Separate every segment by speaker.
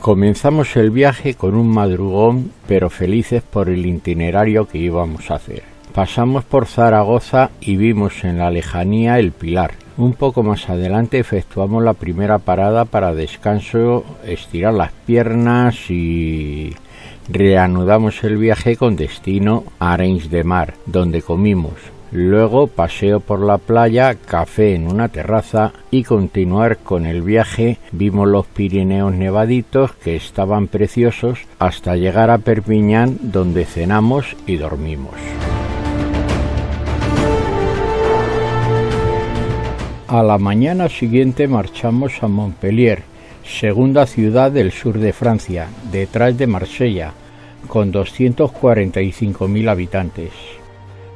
Speaker 1: Comenzamos el viaje con un madrugón, pero felices por el itinerario que íbamos a hacer. Pasamos por Zaragoza y vimos en la lejanía el Pilar. Un poco más adelante efectuamos la primera parada para descanso, estirar las piernas y reanudamos el viaje con destino a Arenys de Mar, donde comimos. Luego paseo por la playa, café en una terraza y continuar con el viaje. Vimos los Pirineos nevaditos, que estaban preciosos, hasta llegar a Perpiñán, donde cenamos y dormimos. A la mañana siguiente marchamos a Montpellier, segunda ciudad del sur de Francia, detrás de Marsella, con 245.000 habitantes.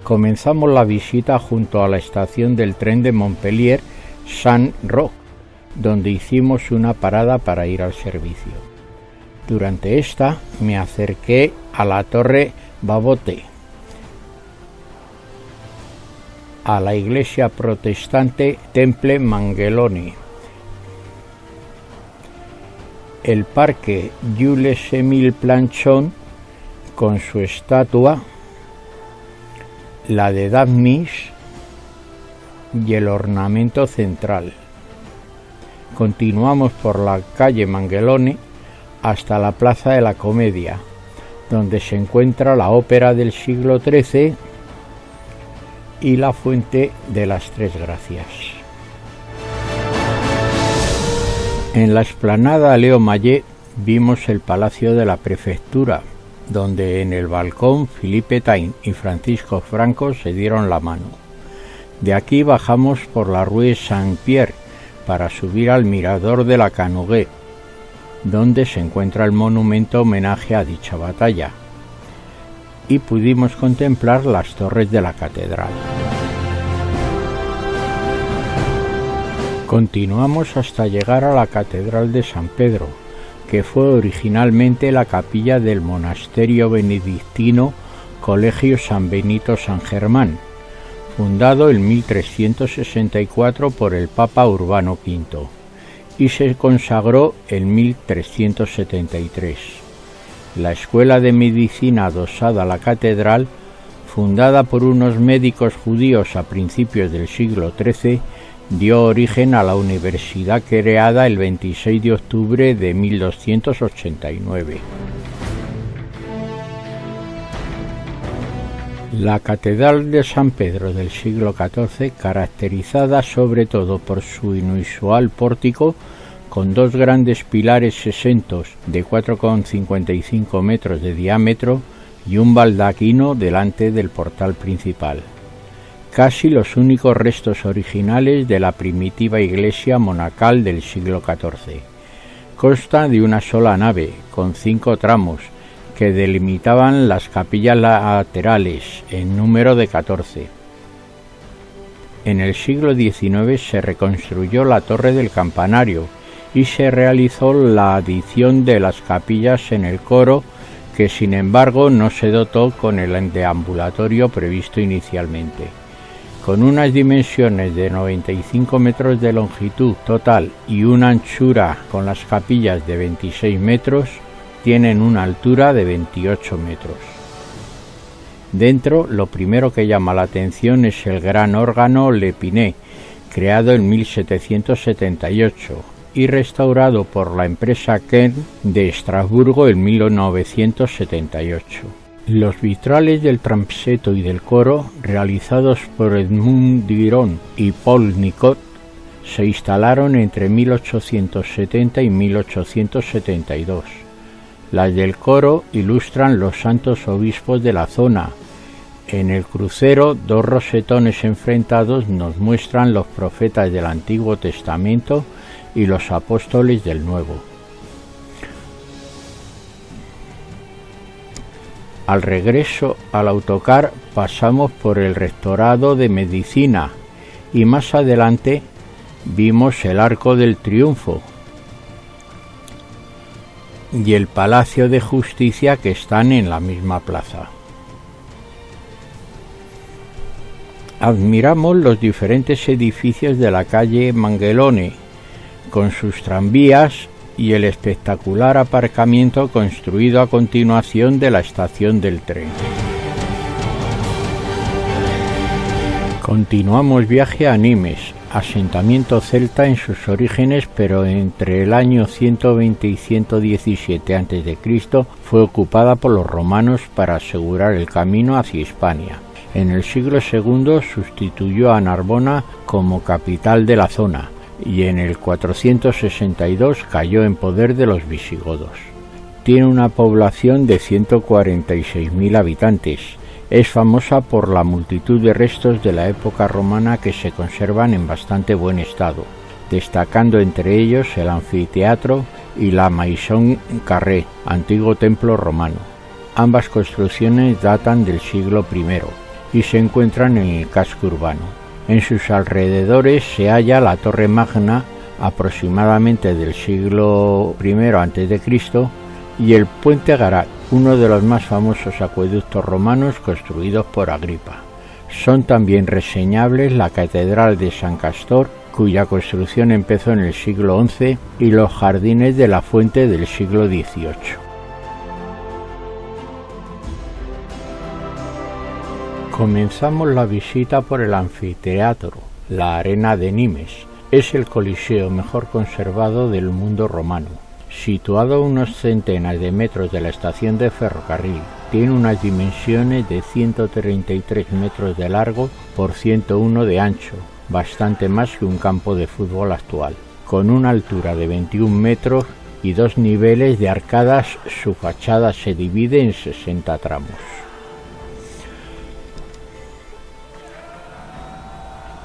Speaker 1: Comenzamos la visita junto a la estación del tren de Montpellier Saint-Roch, donde hicimos una parada para ir al servicio. Durante esta me acerqué a la Torre Babote, a la iglesia protestante Temple Mangelone, el parque Jules-Émile Planchon con su estatua, la de Daphnis y el ornamento central. Continuamos por la calle Mangelone hasta la Plaza de la Comedia, donde se encuentra la ópera del siglo XIII y la Fuente de las Tres Gracias. En la explanada Leo Mayet vimos el Palacio de la Prefectura, donde en el balcón Philippe Tain y Francisco Franco se dieron la mano. De aquí bajamos por la Rue Saint-Pierre para subir al mirador de la Canoguet, donde se encuentra el monumento homenaje a dicha batalla, y pudimos contemplar las torres de la catedral. Continuamos hasta llegar a la Catedral de San Pedro, que fue originalmente la capilla del monasterio benedictino Colegio San Benito San Germán, fundado en 1364 por el Papa Urbano V, y se consagró en 1373. La escuela de medicina adosada a la catedral, fundada por unos médicos judíos a principios del siglo XIII, dio origen a la universidad creada el 26 de octubre de 1289. La Catedral de San Pedro del siglo XIV, caracterizada sobre todo por su inusual pórtico, con dos grandes pilares exentos de 4,55 metros de diámetro y un baldaquino delante del portal principal. Casi los únicos restos originales de la primitiva iglesia monacal del siglo XIV. Consta de una sola nave, con 5 tramos, que delimitaban las capillas laterales, en número de 14. En el siglo XIX se reconstruyó la torre del campanario y se realizó la adición de las capillas en el coro, que sin embargo no se dotó con el deambulatorio previsto inicialmente. Con unas dimensiones de 95 metros de longitud total y una anchura con las capillas de 26 metros, tienen una altura de 28 metros. Dentro, lo primero que llama la atención es el gran órgano Le Pinet, creado en 1778 y restaurado por la empresa Kern de Estrasburgo en 1978. Los vitrales del transepto y del coro, realizados por Edmond Duron y Paul Nicot, se instalaron entre 1870 y 1872. Las del coro ilustran los santos obispos de la zona. En el crucero, 2 rosetones enfrentados nos muestran los profetas del Antiguo Testamento y los apóstoles del Nuevo. Al regreso al autocar pasamos por el Rectorado de Medicina y más adelante vimos el Arco del Triunfo y el Palacio de Justicia, que están en la misma plaza. Admiramos los diferentes edificios de la calle Mangelone, con sus tranvías y el espectacular aparcamiento construido a continuación de la estación del tren. Continuamos viaje a Nimes, asentamiento celta en sus orígenes, pero entre el año 120 y 117 a.C. fue ocupada por los romanos para asegurar el camino hacia Hispania. En el siglo II sustituyó a Narbona como capital de la zona y en el 462 cayó en poder de los visigodos. Tiene una población de 146.000 habitantes. Es famosa por la multitud de restos de la época romana que se conservan en bastante buen estado, destacando entre ellos el anfiteatro y la Maison Carré, antiguo templo romano. Ambas construcciones datan del siglo I y se encuentran en el casco urbano. En sus alrededores se halla la Torre Magna, aproximadamente del siglo I a.C., y el Puente Garat, uno de los más famosos acueductos romanos construidos por Agripa. Son también reseñables la Catedral de San Castor, cuya construcción empezó en el siglo XI, y los jardines de la Fuente del siglo XVIII. Comenzamos la visita por el anfiteatro, la Arena de Nimes. Es el coliseo mejor conservado del mundo romano. Situado a unos centenas de metros de la estación de ferrocarril, tiene unas dimensiones de 133 metros de largo por 101 de ancho, bastante más que un campo de fútbol actual. Con una altura de 21 metros y 2 niveles de arcadas, su fachada se divide en 60 tramos.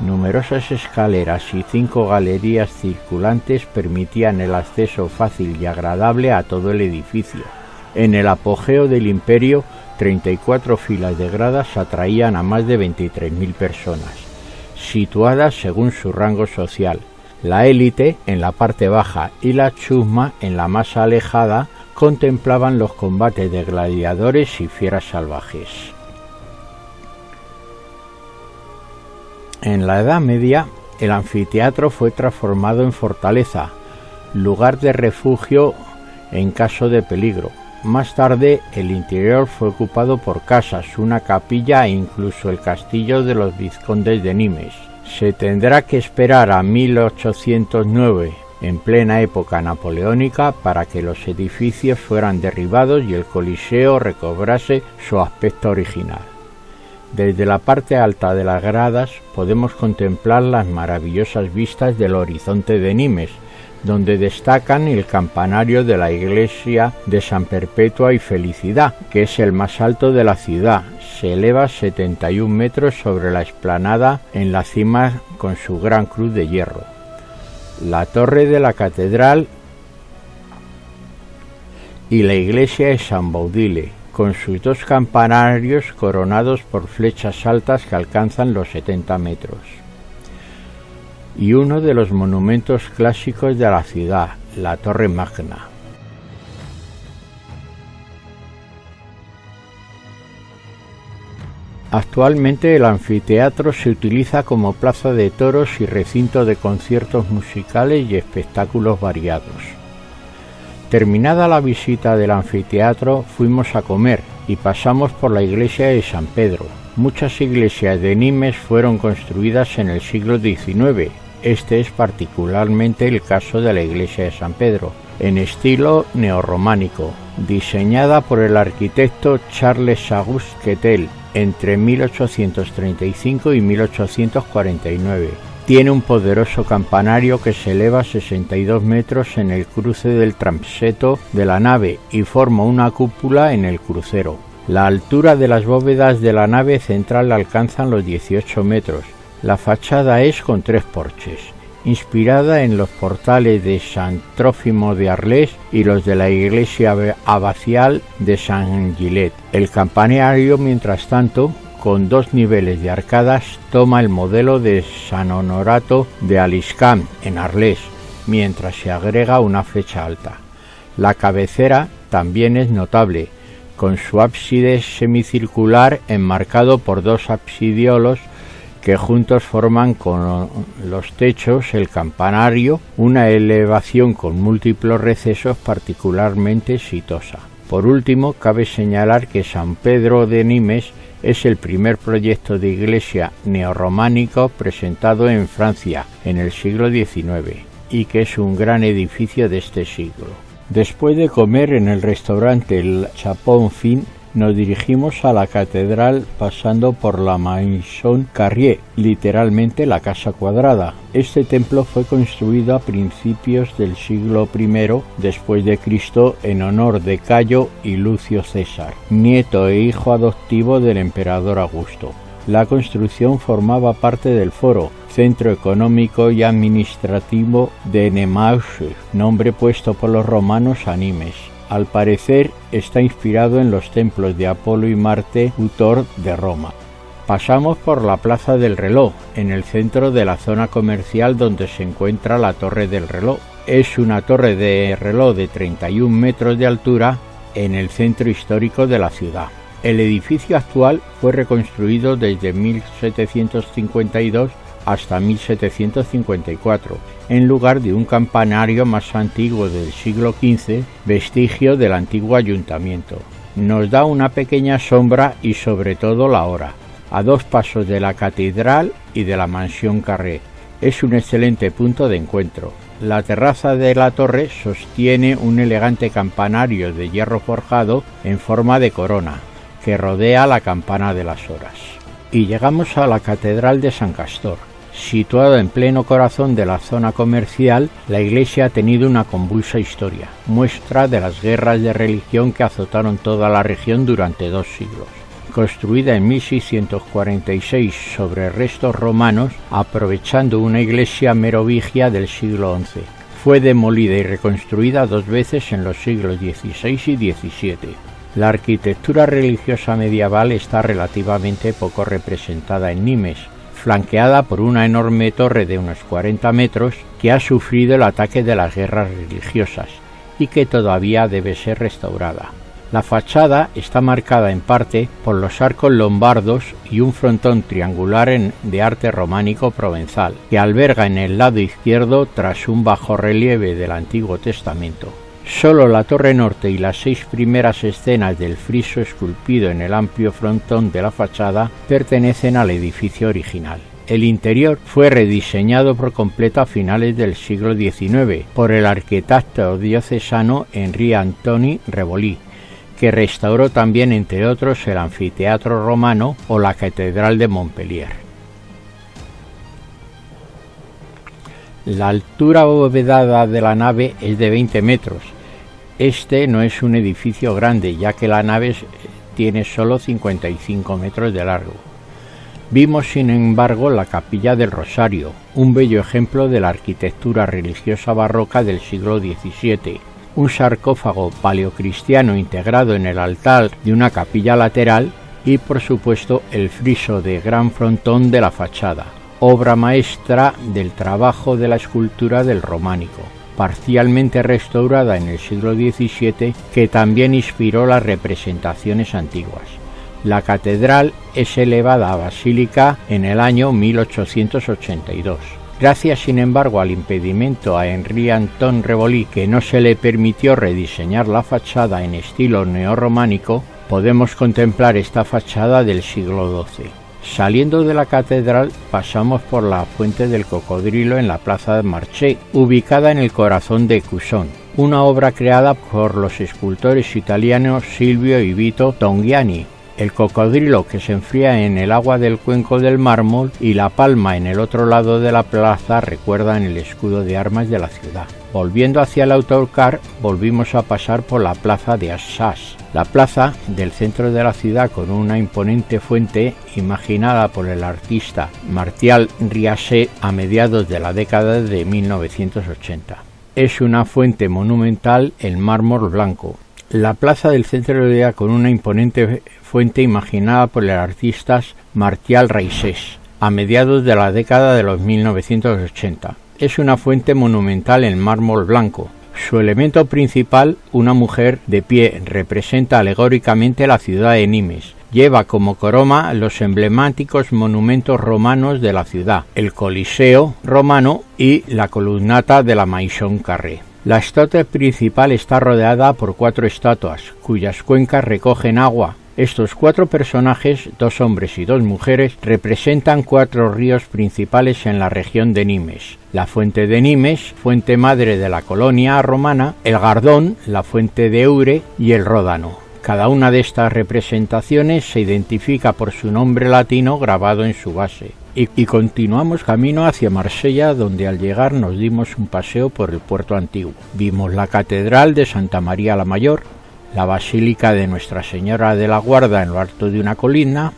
Speaker 1: Numerosas escaleras y 5 galerías circulantes permitían el acceso fácil y agradable a todo el edificio. En el apogeo del imperio, 34 filas de gradas atraían a más de 23.000 personas, situadas según su rango social. La élite, en la parte baja, y la chusma, en la más alejada, contemplaban los combates de gladiadores y fieras salvajes. En la Edad Media, el anfiteatro fue transformado en fortaleza, lugar de refugio en caso de peligro. Más tarde, el interior fue ocupado por casas, una capilla e incluso el castillo de los vizcondes de Nimes. Se tendrá que esperar a 1809, en plena época napoleónica, para que los edificios fueran derribados y el Coliseo recobrase su aspecto original. Desde la parte alta de las gradas podemos contemplar las maravillosas vistas del horizonte de Nimes, donde destacan el campanario de la iglesia de San Perpetua y Felicidad, que es el más alto de la ciudad. Se eleva 71 metros sobre la explanada en la cima con su gran cruz de hierro. La torre de la catedral y la iglesia de San Baudile, con sus 2 campanarios coronados por flechas altas que alcanzan los 70 metros. Y uno de los monumentos clásicos de la ciudad, la Torre Magna. Actualmente el anfiteatro se utiliza como plaza de toros y recinto de conciertos musicales y espectáculos variados. Terminada la visita del anfiteatro, fuimos a comer y pasamos por la iglesia de San Pedro. Muchas iglesias de Nimes fueron construidas en el siglo XIX. Este es particularmente el caso de la iglesia de San Pedro, en estilo neorrománico, diseñada por el arquitecto Charles-Auguste Quetel entre 1835 y 1849. Tiene un poderoso campanario que se eleva a 62 metros en el cruce del transepto de la nave y forma una cúpula en el crucero. La altura de las bóvedas de la nave central alcanzan los 18 metros. La fachada es con 3 porches, inspirada en los portales de San Trófimo de Arles y los de la iglesia abacial de San Gillet. El campanario, mientras tanto, con 2 niveles de arcadas, toma el modelo de San Honorato de Aliscamp, en Arles, mientras se agrega una flecha alta. La cabecera también es notable, con su ábside semicircular enmarcado por 2 absidiolos que juntos forman con los techos el campanario una elevación con múltiples recesos particularmente exitosa. Por último, cabe señalar que San Pedro de Nimes es el primer proyecto de iglesia neorrománico presentado en Francia en el siglo XIX y que es un gran edificio de este siglo. Después de comer en el restaurante El Chapon Fin, nos dirigimos a la catedral pasando por la Maison Carrier, literalmente la Casa Cuadrada. Este templo fue construido a principios del siglo I después de Cristo en honor de Cayo y Lucio César, nieto e hijo adoptivo del emperador Augusto. La construcción formaba parte del foro, centro económico y administrativo de Nemours, nombre puesto por los romanos a Nimes. Al parecer está inspirado en los templos de Apolo y Marte Utor de Roma. Pasamos por la Plaza del Reloj, en el centro de la zona comercial donde se encuentra la Torre del Reloj. Es una torre de reloj de 31 metros de altura en el centro histórico de la ciudad. El edificio actual fue reconstruido desde 1752 hasta 1754, en lugar de un campanario más antiguo del siglo XV, vestigio del antiguo ayuntamiento. Nos da una pequeña sombra y sobre todo la hora, a 2 pasos de la catedral y de la Mansión Carré. Es un excelente punto de encuentro. La terraza de la torre sostiene un elegante campanario de hierro forjado en forma de corona, que rodea la campana de las horas. Y llegamos a la Catedral de San Castor. Situada en pleno corazón de la zona comercial, la iglesia ha tenido una convulsa historia, muestra de las guerras de religión que azotaron toda la región durante 2 siglos. Construida en 1646 sobre restos romanos, aprovechando una iglesia merovingia del siglo XI. Fue demolida y reconstruida 2 veces en los siglos XVI y XVII. La arquitectura religiosa medieval está relativamente poco representada en Nimes, flanqueada por una enorme torre de unos 40 metros que ha sufrido el ataque de las guerras religiosas y que todavía debe ser restaurada. La fachada está marcada en parte por los arcos lombardos y un frontón triangular de arte románico provenzal, que alberga en el lado izquierdo tras un bajorrelieve del Antiguo Testamento. Solo la torre norte y las 6 primeras escenas del friso esculpido en el amplio frontón de la fachada pertenecen al edificio original. El interior fue rediseñado por completo a finales del siglo XIX por el arquitecto diocesano Henri-Antony Revoli, que restauró también, entre otros, el anfiteatro romano o la catedral de Montpellier. La altura abovedada de la nave es de 20 metros. Este no es un edificio grande, ya que la nave tiene solo 55 metros de largo. Vimos, sin embargo, la Capilla del Rosario, un bello ejemplo de la arquitectura religiosa barroca del siglo XVII. Un sarcófago paleocristiano integrado en el altar de una capilla lateral y, por supuesto, el friso de gran frontón de la fachada, obra maestra del trabajo de la escultura del románico, parcialmente restaurada en el siglo XVII, que también inspiró las representaciones antiguas. La catedral es elevada a basílica en el año 1882. Gracias, sin embargo, al impedimento a Henri-Antony Revoli, que no se le permitió rediseñar la fachada en estilo neorrománico, podemos contemplar esta fachada del siglo XII. Saliendo de la catedral, pasamos por la Fuente del Cocodrilo en la Plaza de Marché, ubicada en el corazón de Cusón, una obra creada por los escultores italianos Silvio y Vito Tongiani. El cocodrilo que se enfría en el agua del cuenco del mármol y la palma en el otro lado de la plaza recuerdan el escudo de armas de la ciudad. Volviendo hacia el autocar, volvimos a pasar por la plaza de Assas, la plaza del centro de la ciudad, con una imponente fuente imaginada por el artista Martial Riaset a mediados de la década de 1980. Es una fuente monumental en mármol blanco. La plaza del centro de la ciudad, con una imponente fuente imaginada por el artista Martial Riaset a mediados de la década de los 1980. Es una fuente monumental en mármol blanco. Su elemento principal, una mujer de pie, representa alegóricamente la ciudad de Nimes, Lleva como corona los emblemáticos monumentos romanos de la ciudad, el Coliseo romano y la columnata de la Maison Carré. La estatua principal está rodeada por 4 estatuas, cuyas cuencas recogen agua. Estos 4 personajes, 2 hombres y 2 mujeres, representan 4 ríos principales en la región de Nimes. La fuente de Nimes, fuente madre de la colonia romana, el Gardón, la fuente de Eure y el Ródano. Cada una de estas representaciones se identifica por su nombre latino grabado en su base. Y continuamos camino hacia Marsella, donde al llegar nos dimos un paseo por el puerto antiguo. Vimos la Catedral de Santa María la Mayor, la Basílica de Nuestra Señora de la Guarda en lo alto de una colina,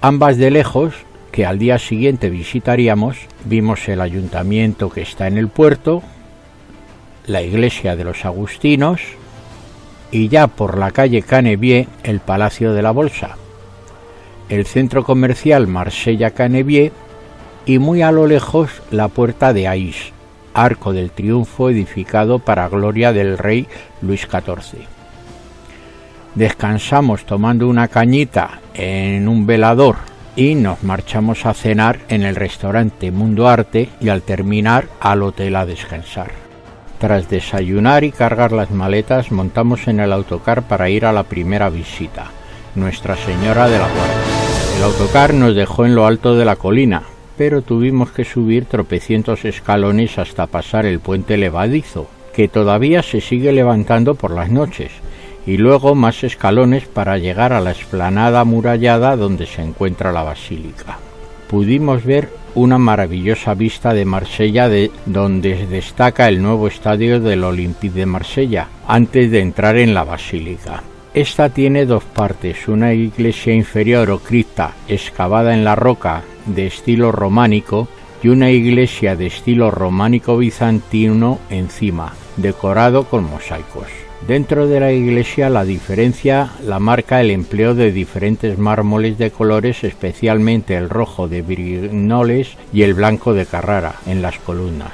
Speaker 1: ambas de lejos, que al día siguiente visitaríamos. Vimos el ayuntamiento que está en el puerto, la iglesia de los agustinos, y ya por la calle Canebier, el Palacio de la Bolsa, el centro comercial Marsella-Canebier y muy a lo lejos la Puerta de Ais, arco del triunfo edificado para gloria del rey Luis XIV. Descansamos tomando una cañita en un velador y nos marchamos a cenar en el restaurante Mundo Arte y al terminar al hotel a descansar. Tras desayunar y cargar las maletas, montamos en el autocar para ir a la primera visita, Nuestra Señora de la Guarda. El autocar nos dejó en lo alto de la colina, pero tuvimos que subir tropecientos escalones hasta pasar el puente levadizo, que todavía se sigue levantando por las noches, y luego más escalones para llegar a la explanada amurallada donde se encuentra la basílica. Pudimos ver una maravillosa vista de Marsella, donde destaca el nuevo estadio del Olympique de Marsella, antes de entrar en la basílica. Esta tiene 2 partes, una iglesia inferior o cripta excavada en la roca de estilo románico y una iglesia de estilo románico bizantino encima, decorado con mosaicos. Dentro de la iglesia la diferencia la marca el empleo de diferentes mármoles de colores, especialmente el rojo de Brignoles y el blanco de Carrara en las columnas.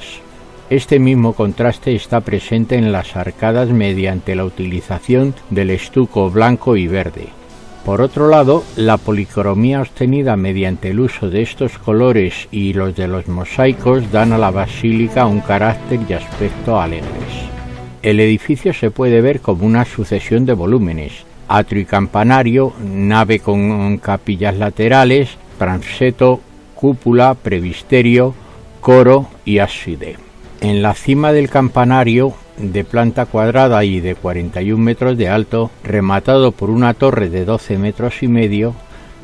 Speaker 1: Este mismo contraste está presente en las arcadas mediante la utilización del estuco blanco y verde. Por otro lado, la policromía obtenida mediante el uso de estos colores y los de los mosaicos dan a la basílica un carácter y aspecto alegres. El edificio se puede ver como una sucesión de volúmenes, atrio y campanario, nave con capillas laterales, transeto, cúpula, presbiterio, coro y ábside. En la cima del campanario, de planta cuadrada y de 41 metros de alto, rematado por una torre de 12 metros y medio,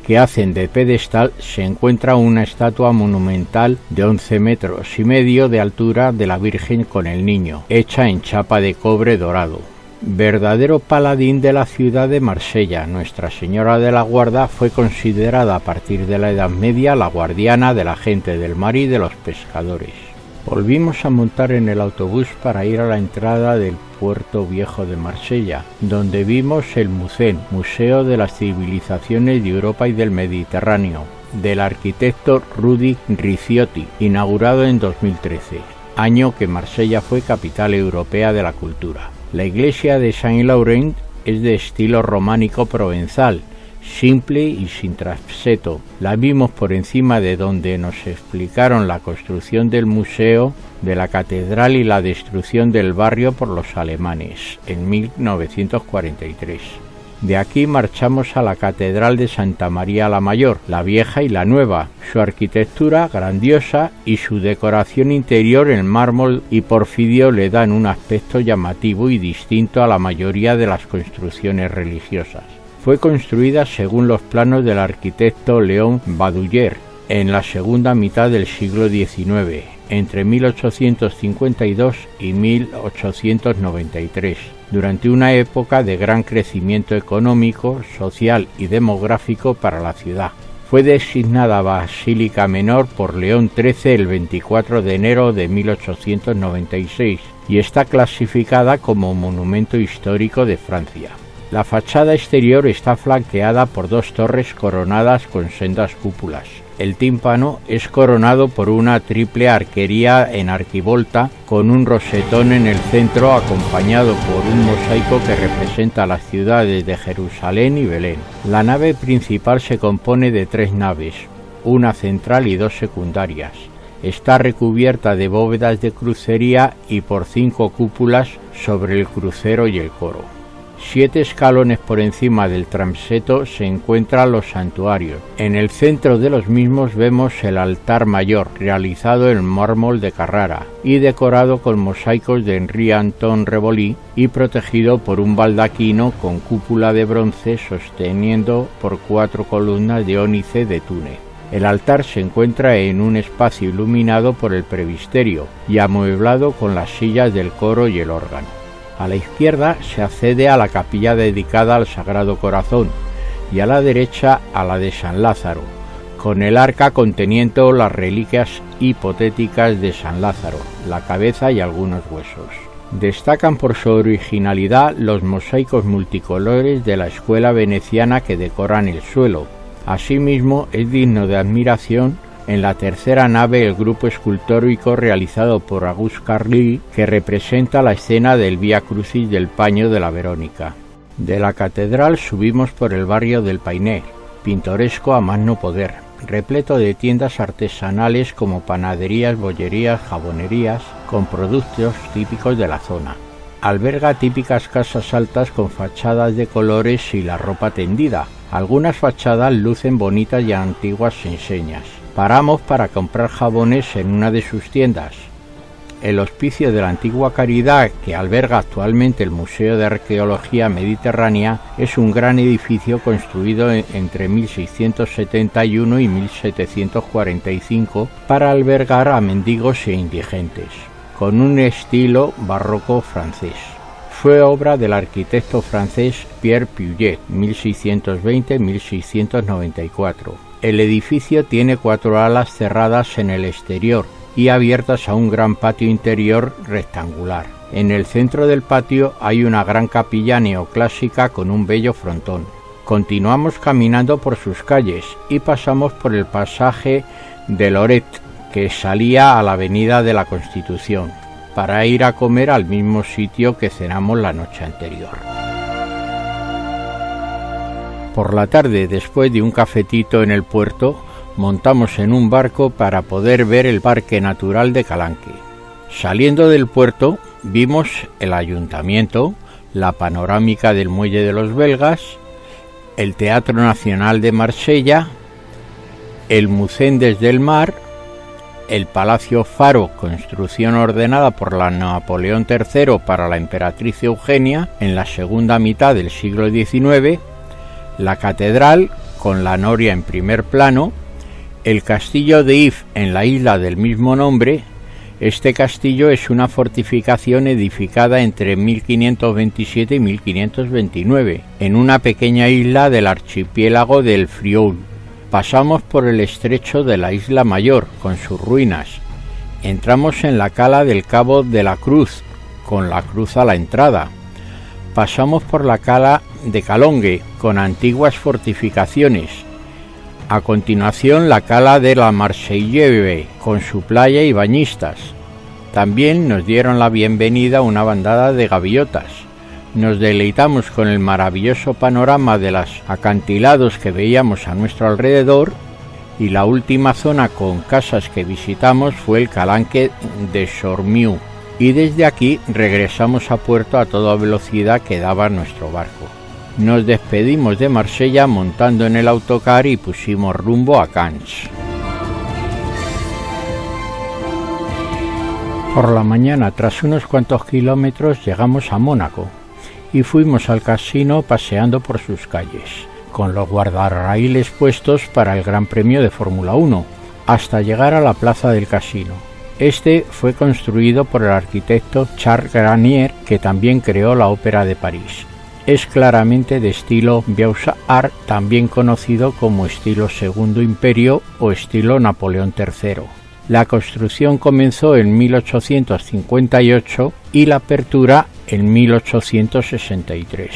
Speaker 1: que hacen de pedestal, se encuentra una estatua monumental de 11 metros y medio de altura de la Virgen con el Niño, hecha en chapa de cobre dorado. Verdadero paladín de la ciudad de Marsella, Nuestra Señora de la Guarda fue considerada a partir de la Edad Media la guardiana de la gente del mar y de los pescadores. Volvimos a montar en el autobús para ir a la entrada del Puerto Viejo de Marsella, donde vimos el MUCEN, Museo de las Civilizaciones de Europa y del Mediterráneo, del arquitecto Rudi Ricciotti, inaugurado en 2013, año que Marsella fue capital europea de la cultura. La iglesia de Saint-Laurent es de estilo románico provenzal, simple y sin transepto. La vimos por encima de donde nos explicaron la construcción del museo, de la catedral y la destrucción del barrio por los alemanes en 1943. De aquí marchamos a la Catedral de Santa María la Mayor, la vieja y la nueva, su arquitectura grandiosa y su decoración interior en mármol y porfirio le dan un aspecto llamativo y distinto a la mayoría de las construcciones religiosas. Fue construida según los planos del arquitecto Léon Badouyer en la segunda mitad del siglo XIX, entre 1852 y 1893, durante una época de gran crecimiento económico, social y demográfico para la ciudad. Fue designada Basílica Menor por León XIII el 24 de enero de 1896 y está clasificada como Monumento Histórico de Francia. La fachada exterior está flanqueada por 2 torres coronadas con sendas cúpulas. El tímpano es coronado por una triple arquería en arquivolta con un rosetón en el centro acompañado por un mosaico que representa las ciudades de Jerusalén y Belén. La nave principal se compone de 3 naves, una central y 2 secundarias. Está recubierta de bóvedas de crucería y por 5 cúpulas sobre el crucero y el coro. 7 escalones por encima del transepto se encuentran los santuarios. En el centro de los mismos vemos el altar mayor, realizado en mármol de Carrara y decorado con mosaicos de Henri Anton Rebolí y protegido por un baldaquino con cúpula de bronce sosteniendo por 4 columnas de ónice de Túnez. El altar se encuentra en un espacio iluminado por el presbiterio y amueblado con las sillas del coro y el órgano. A la izquierda se accede a la capilla dedicada al Sagrado Corazón y a la derecha a la de San Lázaro, con el arca conteniendo las reliquias hipotéticas de San Lázaro, la cabeza y algunos huesos. Destacan por su originalidad los mosaicos multicolores de la escuela veneciana que decoran el suelo. Asimismo, es digno de admiración en la tercera nave el grupo escultórico realizado por Auguste Carly que representa la escena del Vía Crucis del Paño de la Verónica. De la catedral subimos por el barrio del Painé, pintoresco a más no poder, repleto de tiendas artesanales como panaderías, bollerías, jabonerías, con productos típicos de la zona. Alberga típicas casas altas con fachadas de colores y la ropa tendida. Algunas fachadas lucen bonitas y antiguas enseñas. Paramos para comprar jabones en una de sus tiendas. El Hospicio de la Antigua Caridad, que alberga actualmente el Museo de Arqueología Mediterránea, es un gran edificio construido entre 1671 y 1745 para albergar a mendigos e indigentes, con un estilo barroco francés. Fue obra del arquitecto francés Pierre Puget, 1620-1694. El edificio tiene 4 alas cerradas en el exterior y abiertas a un gran patio interior rectangular. En el centro del patio hay una gran capilla neoclásica con un bello frontón. Continuamos caminando por sus calles y pasamos por el pasaje de Loret, que salía a la avenida de la Constitución, para ir a comer al mismo sitio que cenamos la noche anterior. Por la tarde, después de un cafetito en el puerto, montamos en un barco para poder ver el Parque Natural de Calanque. Saliendo del puerto, vimos el ayuntamiento, la panorámica del Muelle de los Belgas, el Teatro Nacional de Marsella, el Museo desde el Mar, el Palacio Faro, construcción ordenada por la Napoleón III para la emperatriz Eugenia en la segunda mitad del siglo XIX, la catedral con la noria en primer plano, el castillo de If en la isla del mismo nombre. Este castillo es una fortificación edificada entre 1527 y 1529 en una pequeña isla del archipiélago del Frioul. Pasamos por el estrecho de la Isla Mayor con sus ruinas. Entramos en la cala del Cabo de la Cruz con la cruz a la entrada. Pasamos por la cala de Calongue con antiguas fortificaciones. A continuación la cala de la Marseillaise con su playa y bañistas. También nos dieron la bienvenida una bandada de gaviotas. Nos deleitamos con el maravilloso panorama de los acantilados que veíamos a nuestro alrededor y la última zona con casas que visitamos fue el Calanque de Sormiu y desde aquí regresamos a puerto a toda velocidad que daba nuestro barco. Nos despedimos de Marsella montando en el autocar y pusimos rumbo a Cannes. Por la mañana, tras unos cuantos kilómetros, llegamos a Mónaco y fuimos al casino paseando por sus calles, con los guardarraíles puestos para el Gran Premio de Fórmula 1, hasta llegar a la plaza del casino. Este fue construido por el arquitecto Charles Granier, que también creó la Ópera de París. Es claramente de estilo Beaux-Arts, también conocido como estilo Segundo Imperio o estilo Napoleón III. La construcción comenzó en 1858 y la apertura en 1863.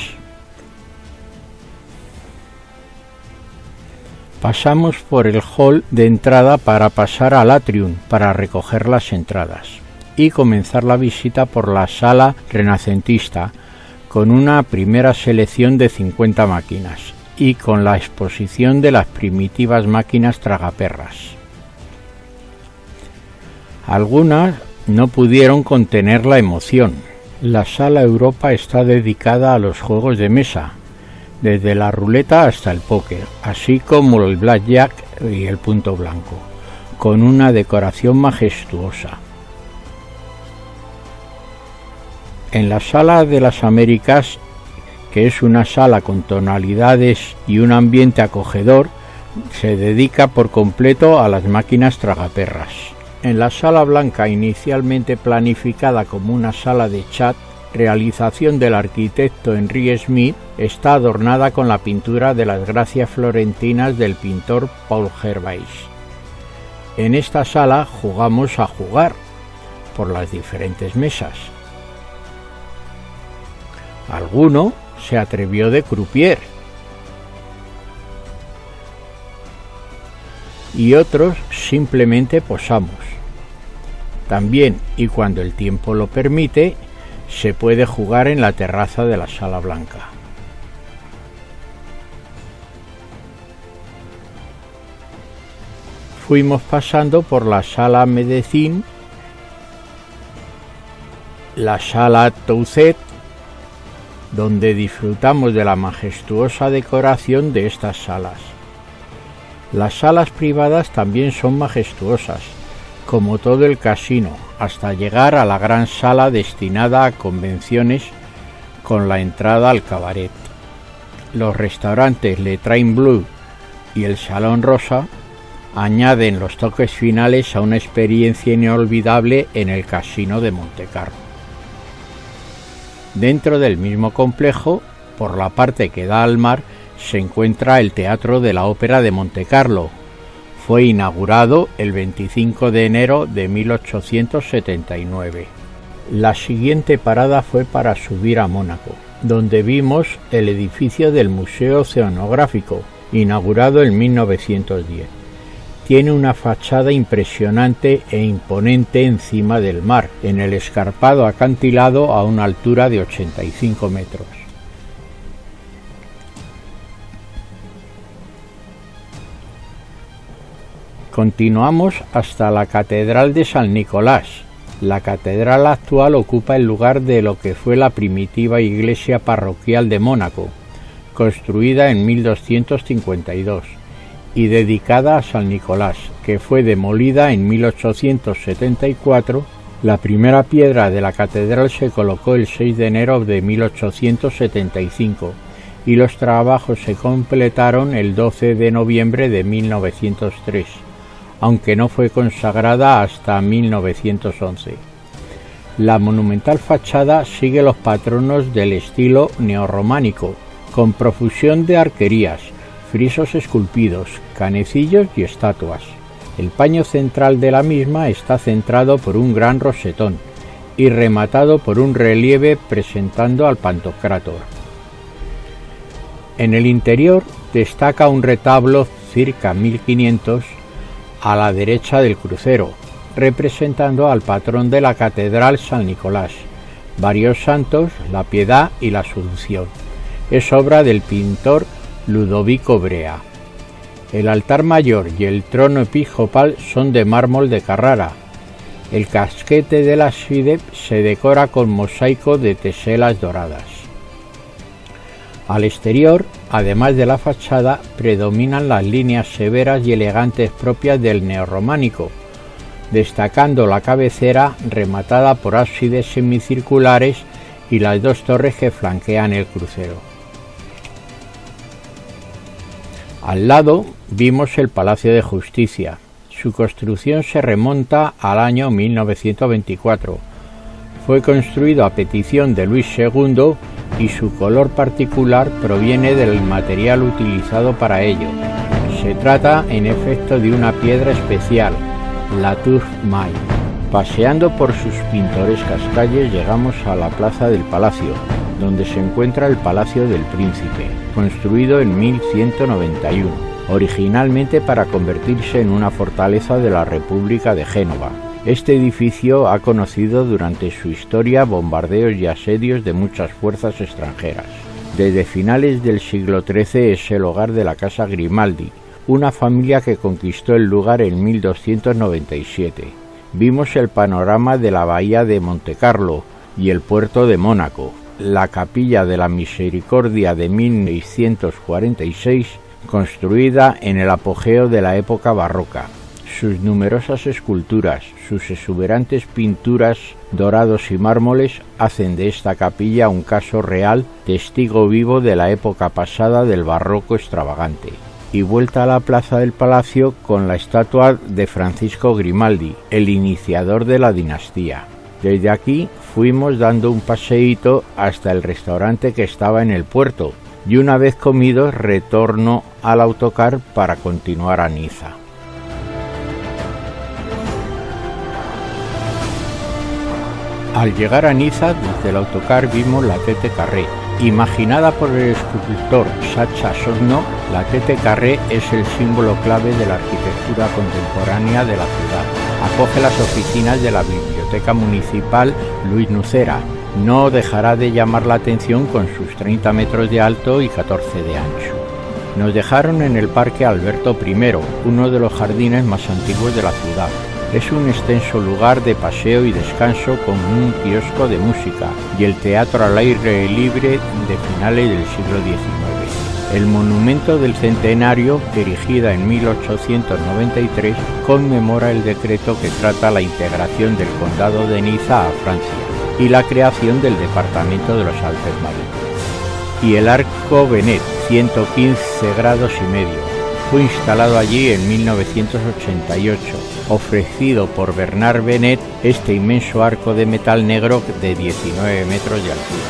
Speaker 1: Pasamos por el hall de entrada para pasar al atrium para recoger las entradas y comenzar la visita por la sala renacentista con una primera selección de 50 máquinas y con la exposición de las primitivas máquinas tragaperras. Algunas no pudieron contener la emoción. La sala Europa está dedicada a los juegos de mesa, desde la ruleta hasta el póker, así como el blackjack y el punto blanco, con una decoración majestuosa. En la sala de las Américas, que es una sala con tonalidades y un ambiente acogedor, se dedica por completo a las máquinas tragaperras. En la sala blanca, inicialmente planificada como una sala de chat, realización del arquitecto Henry Smith, está adornada con la pintura de las gracias florentinas del pintor Paul Gervais. En esta sala jugamos a jugar por las diferentes mesas. Alguno se atrevió de croupier y otros simplemente posamos. También, y cuando el tiempo lo permite, se puede jugar en la terraza de la sala blanca. Fuimos pasando por la sala Medellín, la sala Touset, donde disfrutamos de la majestuosa decoración de estas salas. Las salas privadas también son majestuosas, como todo el casino, hasta llegar a la gran sala destinada a convenciones con la entrada al cabaret. Los restaurantes Le Train Bleu y el Salón Rosa añaden los toques finales a una experiencia inolvidable en el Casino de Montecarlo. Dentro del mismo complejo, por la parte que da al mar, se encuentra el Teatro de la Ópera de Montecarlo. Fue inaugurado el 25 de enero de 1879. La siguiente parada fue para subir a Mónaco, donde vimos el edificio del Museo Oceanográfico, inaugurado en 1910. Tiene una fachada impresionante e imponente encima del mar, en el escarpado acantilado a una altura de 85 metros. Continuamos hasta la Catedral de San Nicolás. La catedral actual ocupa el lugar de lo que fue la primitiva iglesia parroquial de Mónaco, construida en 1252 y dedicada a San Nicolás, que fue demolida en 1874. La primera piedra de la catedral se colocó el 6 de enero de 1875 y los trabajos se completaron el 12 de noviembre de 1903, aunque no fue consagrada hasta 1911. La monumental fachada sigue los patronos del estilo neorrománico, con profusión de arquerías, frisos esculpidos, canecillos y estatuas. El paño central de la misma está centrado por un gran rosetón y rematado por un relieve presentando al Pantocrátor. En el interior destaca un retablo circa 1500 a la derecha del crucero, representando al patrón de la catedral San Nicolás, varios santos, la Piedad y la Asunción. Es obra del pintor Ludovico Brea. El altar mayor y el trono episcopal son de mármol de Carrara. El casquete del ábside se decora con mosaico de teselas doradas. Al exterior, además de la fachada, predominan las líneas severas y elegantes propias del neorrománico, destacando la cabecera rematada por ábsides semicirculares y las dos torres que flanquean el crucero. Al lado vimos el Palacio de Justicia. Su construcción se remonta al año 1924. Fue construido a petición de Luis II y su color particular proviene del material utilizado para ello. Se trata, en efecto, de una piedra especial, la Tour Maille. Paseando por sus pintorescas calles llegamos a la plaza del Palacio, donde se encuentra el Palacio del Príncipe, construido en 1191. originalmente para convertirse en una fortaleza de la República de Génova. Este edificio ha conocido durante su historia bombardeos y asedios de muchas fuerzas extranjeras. Desde finales del siglo XIII es el hogar de la Casa Grimaldi, una familia que conquistó el lugar en 1297. Vimos el panorama de la bahía de Montecarlo y el puerto de Mónaco, la Capilla de la Misericordia de 1646, construida en el apogeo de la época barroca. Sus numerosas esculturas, sus exuberantes pinturas, dorados y mármoles hacen de esta capilla un caso real, testigo vivo de la época pasada del barroco extravagante. Y vuelta a la plaza del palacio con la estatua de Francisco Grimaldi, el iniciador de la dinastía. Desde aquí fuimos dando un paseíto hasta el restaurante que estaba en el puerto, y una vez comidos retorno al autocar para continuar a Niza. Al llegar a Niza, desde el autocar vimos la Tête Carrée. Imaginada por el escultor Sacha Sosno, la Tête Carrée es el símbolo clave de la arquitectura contemporánea de la ciudad. Acoge las oficinas de la Biblioteca Municipal Luis Nucera. No dejará de llamar la atención con sus 30 metros de alto y 14 de ancho. Nos dejaron en el Parque Alberto I, uno de los jardines más antiguos de la ciudad. Es un extenso lugar de paseo y descanso con un kiosco de música y el teatro al aire libre de finales del siglo XIX. El monumento del centenario, erigida en 1893, conmemora el decreto que trata la integración del condado de Niza a Francia y la creación del departamento de los Alpes Marinos. Y el arco Benet, 115 grados y medio. Fue instalado allí en 1988, ofrecido por Bernard Benet, este inmenso arco de metal negro de 19 metros de altura.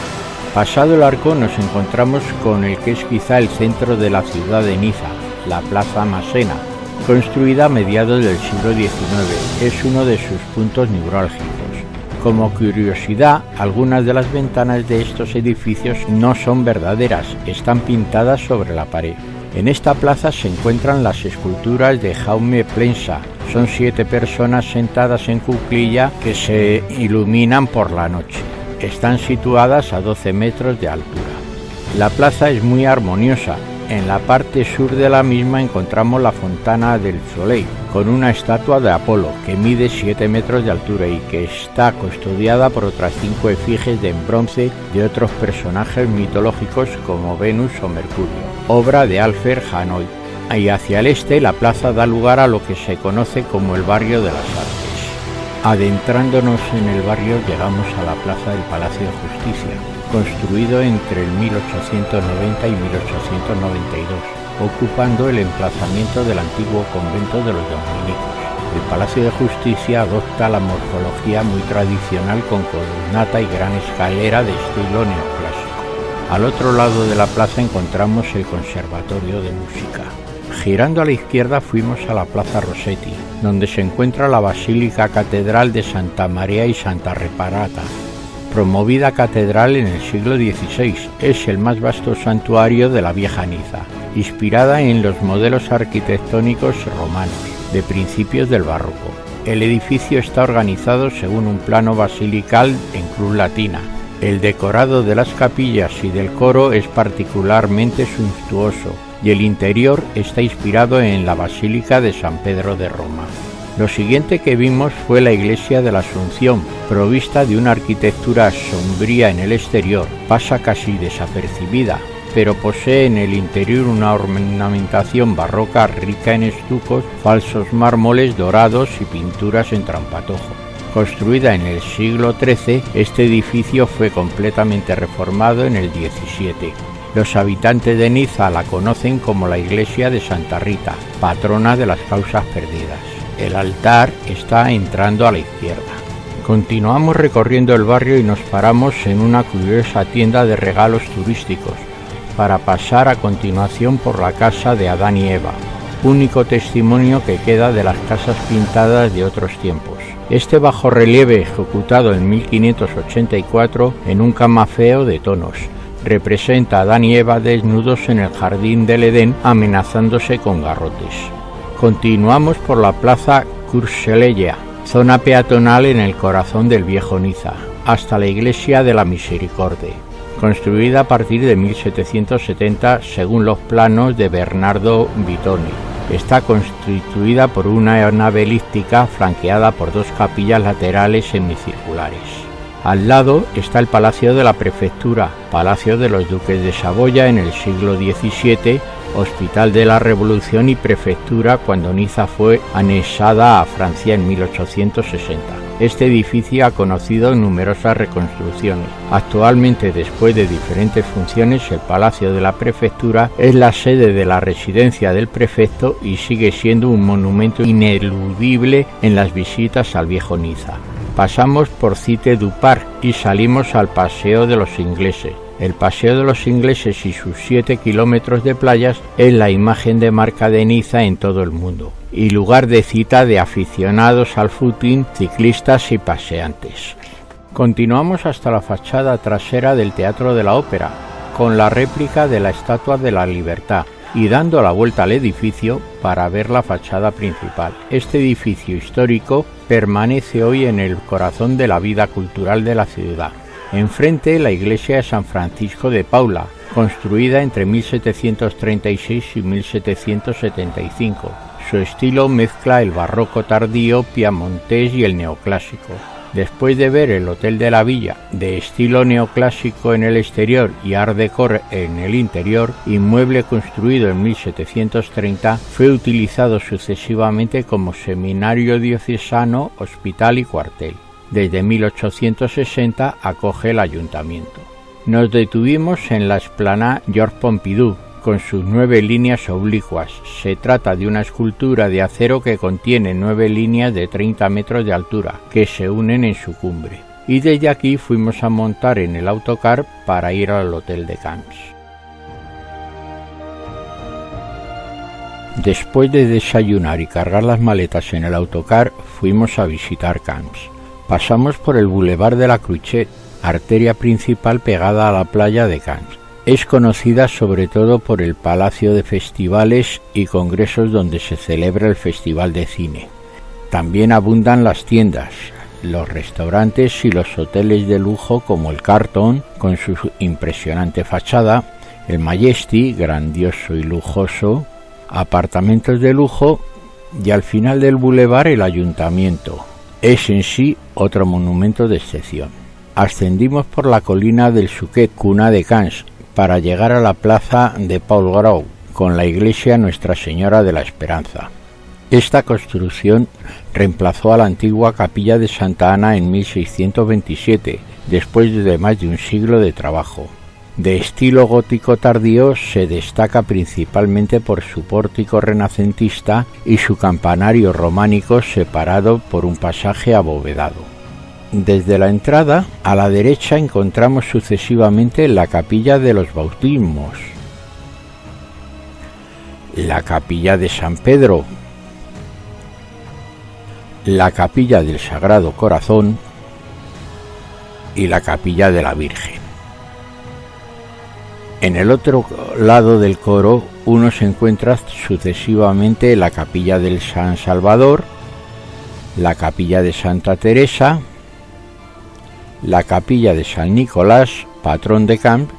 Speaker 1: Pasado el arco nos encontramos con el que es quizá el centro de la ciudad de Niza, la Plaza Massena, construida a mediados del siglo XIX, es uno de sus puntos neurálgicos. Como curiosidad, algunas de las ventanas de estos edificios no son verdaderas, están pintadas sobre la pared. En esta plaza se encuentran las esculturas de Jaume Plensa. Son 7 personas sentadas en cuclilla que se iluminan por la noche. Están situadas a 12 metros de altura. La plaza es muy armoniosa. En la parte sur de la misma encontramos la Fontana del Soleil, con una estatua de Apolo que mide 7 metros de altura y que está custodiada por otras 5 efigies en bronce de otros personajes mitológicos como Venus o Mercurio, obra de Alfred Janoy. Y hacia el este la plaza da lugar a lo que se conoce como el barrio de las Artes. Adentrándonos en el barrio llegamos a la plaza del Palacio de Justicia, construido entre el 1890 y 1892, ocupando el emplazamiento del antiguo convento de los dominicos. El Palacio de Justicia adopta la morfología muy tradicional con columnata y gran escalera de estilo neoclásico. Al otro lado de la plaza encontramos el Conservatorio de Música. Girando a la izquierda fuimos a la Plaza Rossetti, donde se encuentra la Basílica Catedral de Santa María y Santa Reparata. Promovida catedral en el siglo XVI, es el más vasto santuario de la vieja Niza, inspirada en los modelos arquitectónicos romanos de principios del barroco. El edificio está organizado según un plano basilical en cruz latina. El decorado de las capillas y del coro es particularmente suntuoso y el interior está inspirado en la Basílica de San Pedro de Roma. Lo siguiente que vimos fue la iglesia de la Asunción, provista de una arquitectura sombría en el exterior, pasa casi desapercibida, pero posee en el interior una ornamentación barroca rica en estucos, falsos mármoles dorados y pinturas en trampatojo. Construida en el siglo XIII, este edificio fue completamente reformado en el XVII. Los habitantes de Niza la conocen como la iglesia de Santa Rita, patrona de las causas perdidas. El altar está entrando a la izquierda. Continuamos recorriendo el barrio y nos paramos en una curiosa tienda de regalos turísticos, para pasar a continuación por la casa de Adán y Eva, único testimonio que queda de las casas pintadas de otros tiempos. Este bajorrelieve ejecutado en 1584 en un camafeo de tonos, representa a Adán y Eva desnudos en el jardín del Edén amenazándose con garrotes. Continuamos por la plaza Curxelleia, zona peatonal en el corazón del viejo Niza, hasta la iglesia de la Misericordia, construida a partir de 1770 según los planos de Bernardo Vitoni. Está constituida por una nave elíptica flanqueada por dos capillas laterales semicirculares. Al lado está el Palacio de la Prefectura, Palacio de los Duques de Saboya en el siglo XVII, Hospital de la Revolución y Prefectura cuando Niza fue anexada a Francia en 1860. Este edificio ha conocido numerosas reconstrucciones. Actualmente, después de diferentes funciones, el Palacio de la Prefectura es la sede de la residencia del prefecto y sigue siendo un monumento ineludible en las visitas al viejo Niza. Pasamos por Cité du Parc y salimos al Paseo de los Ingleses. El Paseo de los Ingleses y sus 7 kilómetros de playas es la imagen de marca de Niza en todo el mundo y lugar de cita de aficionados al footing, ciclistas y paseantes. Continuamos hasta la fachada trasera del Teatro de la Ópera, con la réplica de la Estatua de la Libertad, y dando la vuelta al edificio para ver la fachada principal. Este edificio histórico permanece hoy en el corazón de la vida cultural de la ciudad. Enfrente, la iglesia de San Francisco de Paula, construida entre 1736 y 1775. Su estilo mezcla el barroco tardío, piamontés y el neoclásico. Después de ver el Hotel de la Villa, de estilo neoclásico en el exterior y art déco en el interior, inmueble construido en 1730, fue utilizado sucesivamente como seminario diocesano, hospital y cuartel. Desde 1860 acoge el ayuntamiento. Nos detuvimos en la Esplanade Georges Pompidou, con sus 9 líneas oblicuas. Se trata de una escultura de acero que contiene 9 líneas de 30 metros de altura, que se unen en su cumbre. Y desde aquí fuimos a montar en el autocar para ir al Hotel de Camps. Después de desayunar y cargar las maletas en el autocar, fuimos a visitar Camps. Pasamos por el Boulevard de la Cruchet, arteria principal pegada a la playa de Camps. Es conocida sobre todo por el Palacio de Festivales y Congresos donde se celebra el Festival de Cine. También abundan las tiendas, los restaurantes y los hoteles de lujo como el Carlton, con su impresionante fachada, el Majesty, grandioso y lujoso, apartamentos de lujo y al final del bulevar el ayuntamiento. Es en sí otro monumento de excepción. Ascendimos por la colina del Suquet, cuna de Camps, para llegar a la plaza de Paul Grau, con la iglesia Nuestra Señora de la Esperanza. Esta construcción reemplazó a la antigua capilla de Santa Ana en 1627, después de más de un siglo de trabajo. De estilo gótico tardío, se destaca principalmente por su pórtico renacentista y su campanario románico separado por un pasaje abovedado. Desde la entrada, a la derecha encontramos sucesivamente la capilla de los bautismos, la capilla de San Pedro, la capilla del Sagrado Corazón y la capilla de la Virgen. En el otro lado del coro, uno se encuentra sucesivamente la capilla del San Salvador, la capilla de Santa Teresa, la capilla de San Nicolás, patrón de Camps,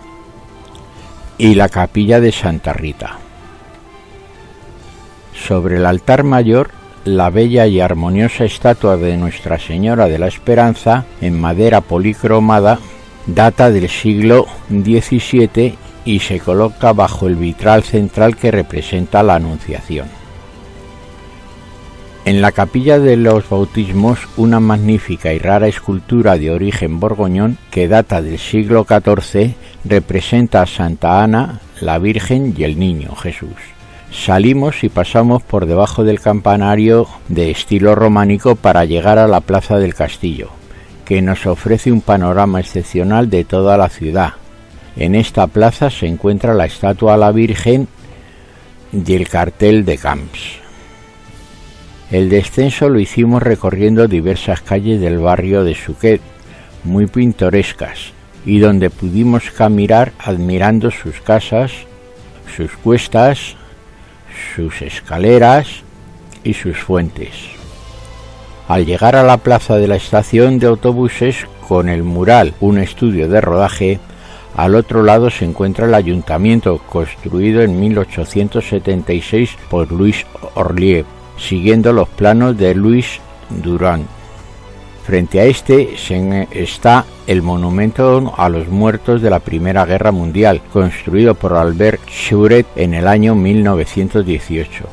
Speaker 1: y la capilla de Santa Rita. Sobre el altar mayor, la bella y armoniosa estatua de Nuestra Señora de la Esperanza, en madera policromada, data del siglo XVII y se coloca bajo el vitral central que representa la Anunciación. En la capilla de los bautismos, una magnífica y rara escultura de origen borgoñón que data del siglo XIV representa a Santa Ana, la Virgen y el Niño Jesús. Salimos y pasamos por debajo del campanario de estilo románico para llegar a la Plaza del Castillo, que nos ofrece un panorama excepcional de toda la ciudad. En esta plaza se encuentra la estatua a la Virgen y el cartel de Camps. El descenso lo hicimos recorriendo diversas calles del barrio de Suquet, muy pintorescas, y donde pudimos caminar admirando sus casas, sus cuestas, sus escaleras y sus fuentes. Al llegar a la plaza de la estación de autobuses, con el mural Un estudio de rodaje, al otro lado se encuentra el ayuntamiento, construido en 1876 por Louis Orlier, siguiendo los planos de Louis Durand. Frente a este está el monumento a los muertos de la Primera Guerra Mundial, construido por Albert Schubert en el año 1918.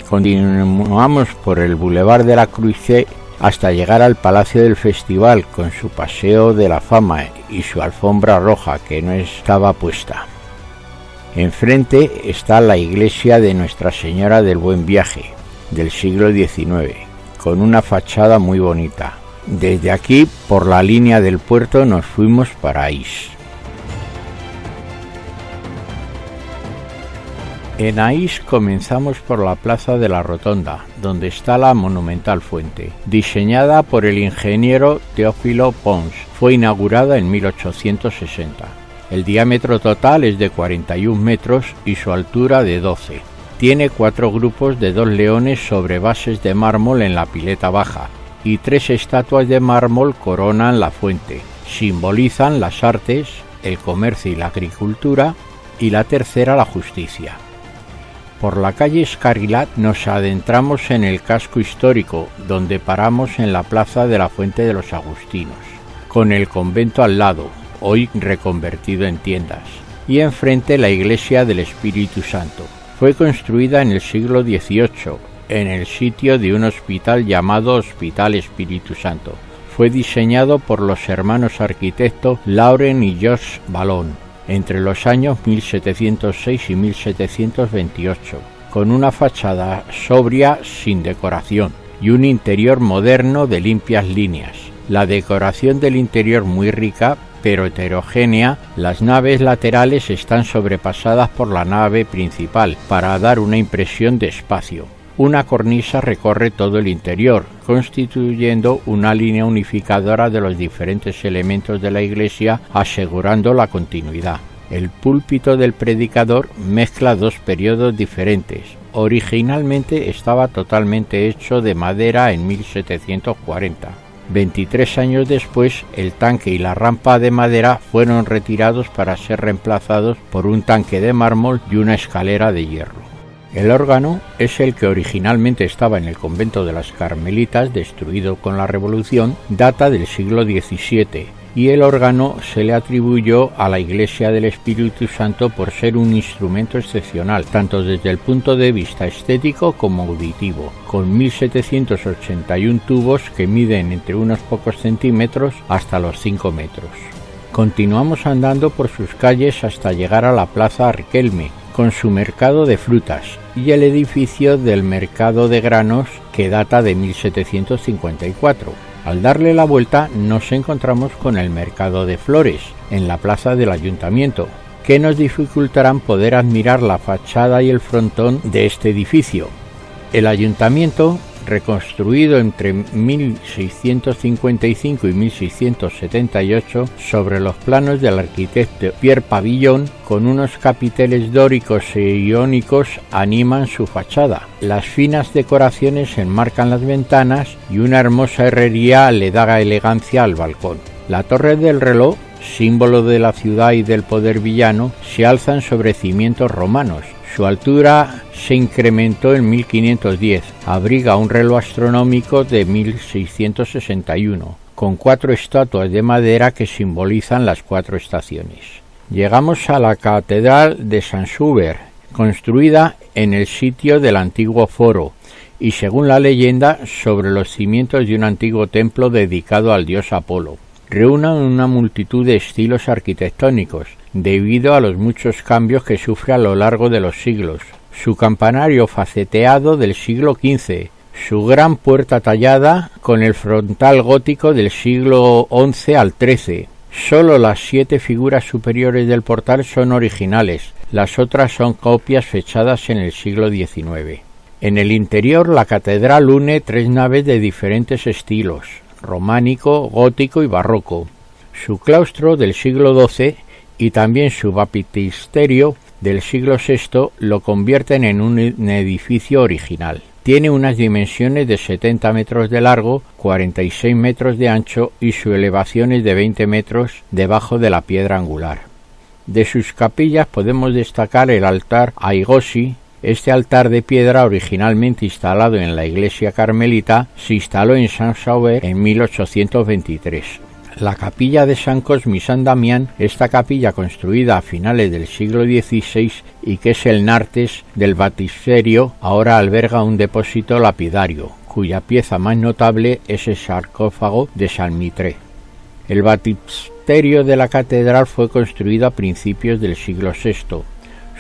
Speaker 1: Continuamos por el Boulevard de la Croix hasta llegar al Palacio del Festival, con su Paseo de la Fama y su alfombra roja que no estaba puesta. Enfrente está la iglesia de Nuestra Señora del Buen Viaje, del siglo XIX, con una fachada muy bonita. Desde aquí, por la línea del puerto, nos fuimos para Ais. En Ais comenzamos por la Plaza de la Rotonda, donde está la monumental fuente. Diseñada por el ingeniero Teófilo Pons, fue inaugurada en 1860. El diámetro total es de 41 metros y su altura de 12. Tiene 4 grupos de 2 leones sobre bases de mármol en la pileta baja, y 3 estatuas de mármol coronan la fuente. Simbolizan las artes, el comercio y la agricultura, y la tercera la justicia. Por la calle Escarrilat nos adentramos en el casco histórico, donde paramos en la plaza de la Fuente de los Agustinos, con el convento al lado, hoy reconvertido en tiendas, y enfrente la iglesia del Espíritu Santo. Fue construida en el siglo XVIII, en el sitio de un hospital llamado Hospital Espíritu Santo. Fue diseñado por los hermanos arquitectos Lauren y George Ballon, entre los años 1706 y 1728, con una fachada sobria sin decoración y un interior moderno de limpias líneas. La decoración del interior muy rica, pero heterogénea. Las naves laterales están sobrepasadas por la nave principal para dar una impresión de espacio. Una cornisa recorre todo el interior, constituyendo una línea unificadora de los diferentes elementos de la iglesia, asegurando la continuidad. El púlpito del predicador mezcla 2 periodos diferentes. Originalmente estaba totalmente hecho de madera en 1740. 23 años después, el tanque y la rampa de madera fueron retirados para ser reemplazados por un tanque de mármol y una escalera de hierro. El órgano es el que originalmente estaba en el convento de las Carmelitas, destruido con la Revolución, data del siglo XVII, y el órgano se le atribuyó a la Iglesia del Espíritu Santo por ser un instrumento excepcional, tanto desde el punto de vista estético como auditivo, con 1781 tubos que miden entre unos pocos centímetros hasta los 5 metros. Continuamos andando por sus calles hasta llegar a la Plaza Riquelme, con su mercado de frutas, y el edificio del mercado de granos, que data de 1754. Al darle la vuelta nos encontramos con el mercado de flores, en la plaza del ayuntamiento, que nos dificultarán poder admirar la fachada y el frontón de este edificio. El ayuntamiento, reconstruido entre 1655 y 1678 sobre los planos del arquitecto Pierre Pavillon, con unos capiteles dóricos e iónicos animan su fachada. Las finas decoraciones enmarcan las ventanas y una hermosa herrería le da elegancia al balcón. La torre del reloj, símbolo de la ciudad y del poder villano, se alzan sobre cimientos romanos. Su altura se incrementó en 1510. Abriga un reloj astronómico de 1661, con 4 estatuas de madera que simbolizan las 4 estaciones. Llegamos a la Catedral de Sant Schubert, construida en el sitio del antiguo foro, y según la leyenda, sobre los cimientos de un antiguo templo dedicado al dios Apolo. Reúnen una multitud de estilos arquitectónicos, debido a los muchos cambios que sufre a lo largo de los siglos. Su campanario faceteado del siglo XV, su gran puerta tallada con el frontal gótico del siglo XI al XIII. Solo las 7 figuras superiores del portal son originales, las otras son copias fechadas en el siglo XIX. En el interior, la catedral une 3 naves de diferentes estilos: románico, gótico y barroco. Su claustro del siglo XII y también su baptisterio del siglo VI lo convierten en un edificio original. Tiene unas dimensiones de 70 metros de largo, 46 metros de ancho y su elevación es de 20 metros debajo de la piedra angular. De sus capillas podemos destacar el altar Aigoshi. Este altar de piedra, originalmente instalado en la iglesia carmelita, se instaló en Saint-Sauveur en 1823. La capilla de San Cosme y San Damián, esta capilla construida a finales del siglo XVI y que es el nartes del baptisterio, ahora alberga un depósito lapidario, cuya pieza más notable es el sarcófago de San Mitre. El baptisterio de la catedral fue construido a principios del siglo VI.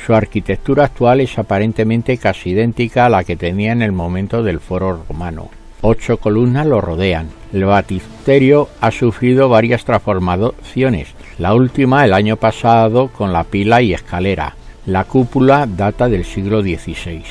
Speaker 1: Su arquitectura actual es aparentemente casi idéntica a la que tenía en el momento del Foro Romano. 8 columnas lo rodean. El baptisterio ha sufrido varias transformaciones, la última el año pasado con la pila y escalera. La cúpula data del siglo XVI.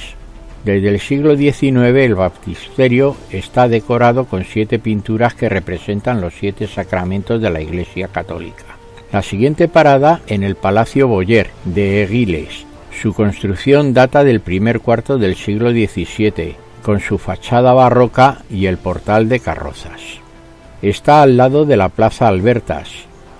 Speaker 1: Desde el siglo XIX el baptisterio está decorado con 7 pinturas que representan los 7 sacramentos de la Iglesia Católica. La siguiente parada en el Palacio Boyer de Égiles. Su construcción data del primer cuarto del siglo XVII, con su fachada barroca y el portal de carrozas. Está al lado de la Plaza Albertas.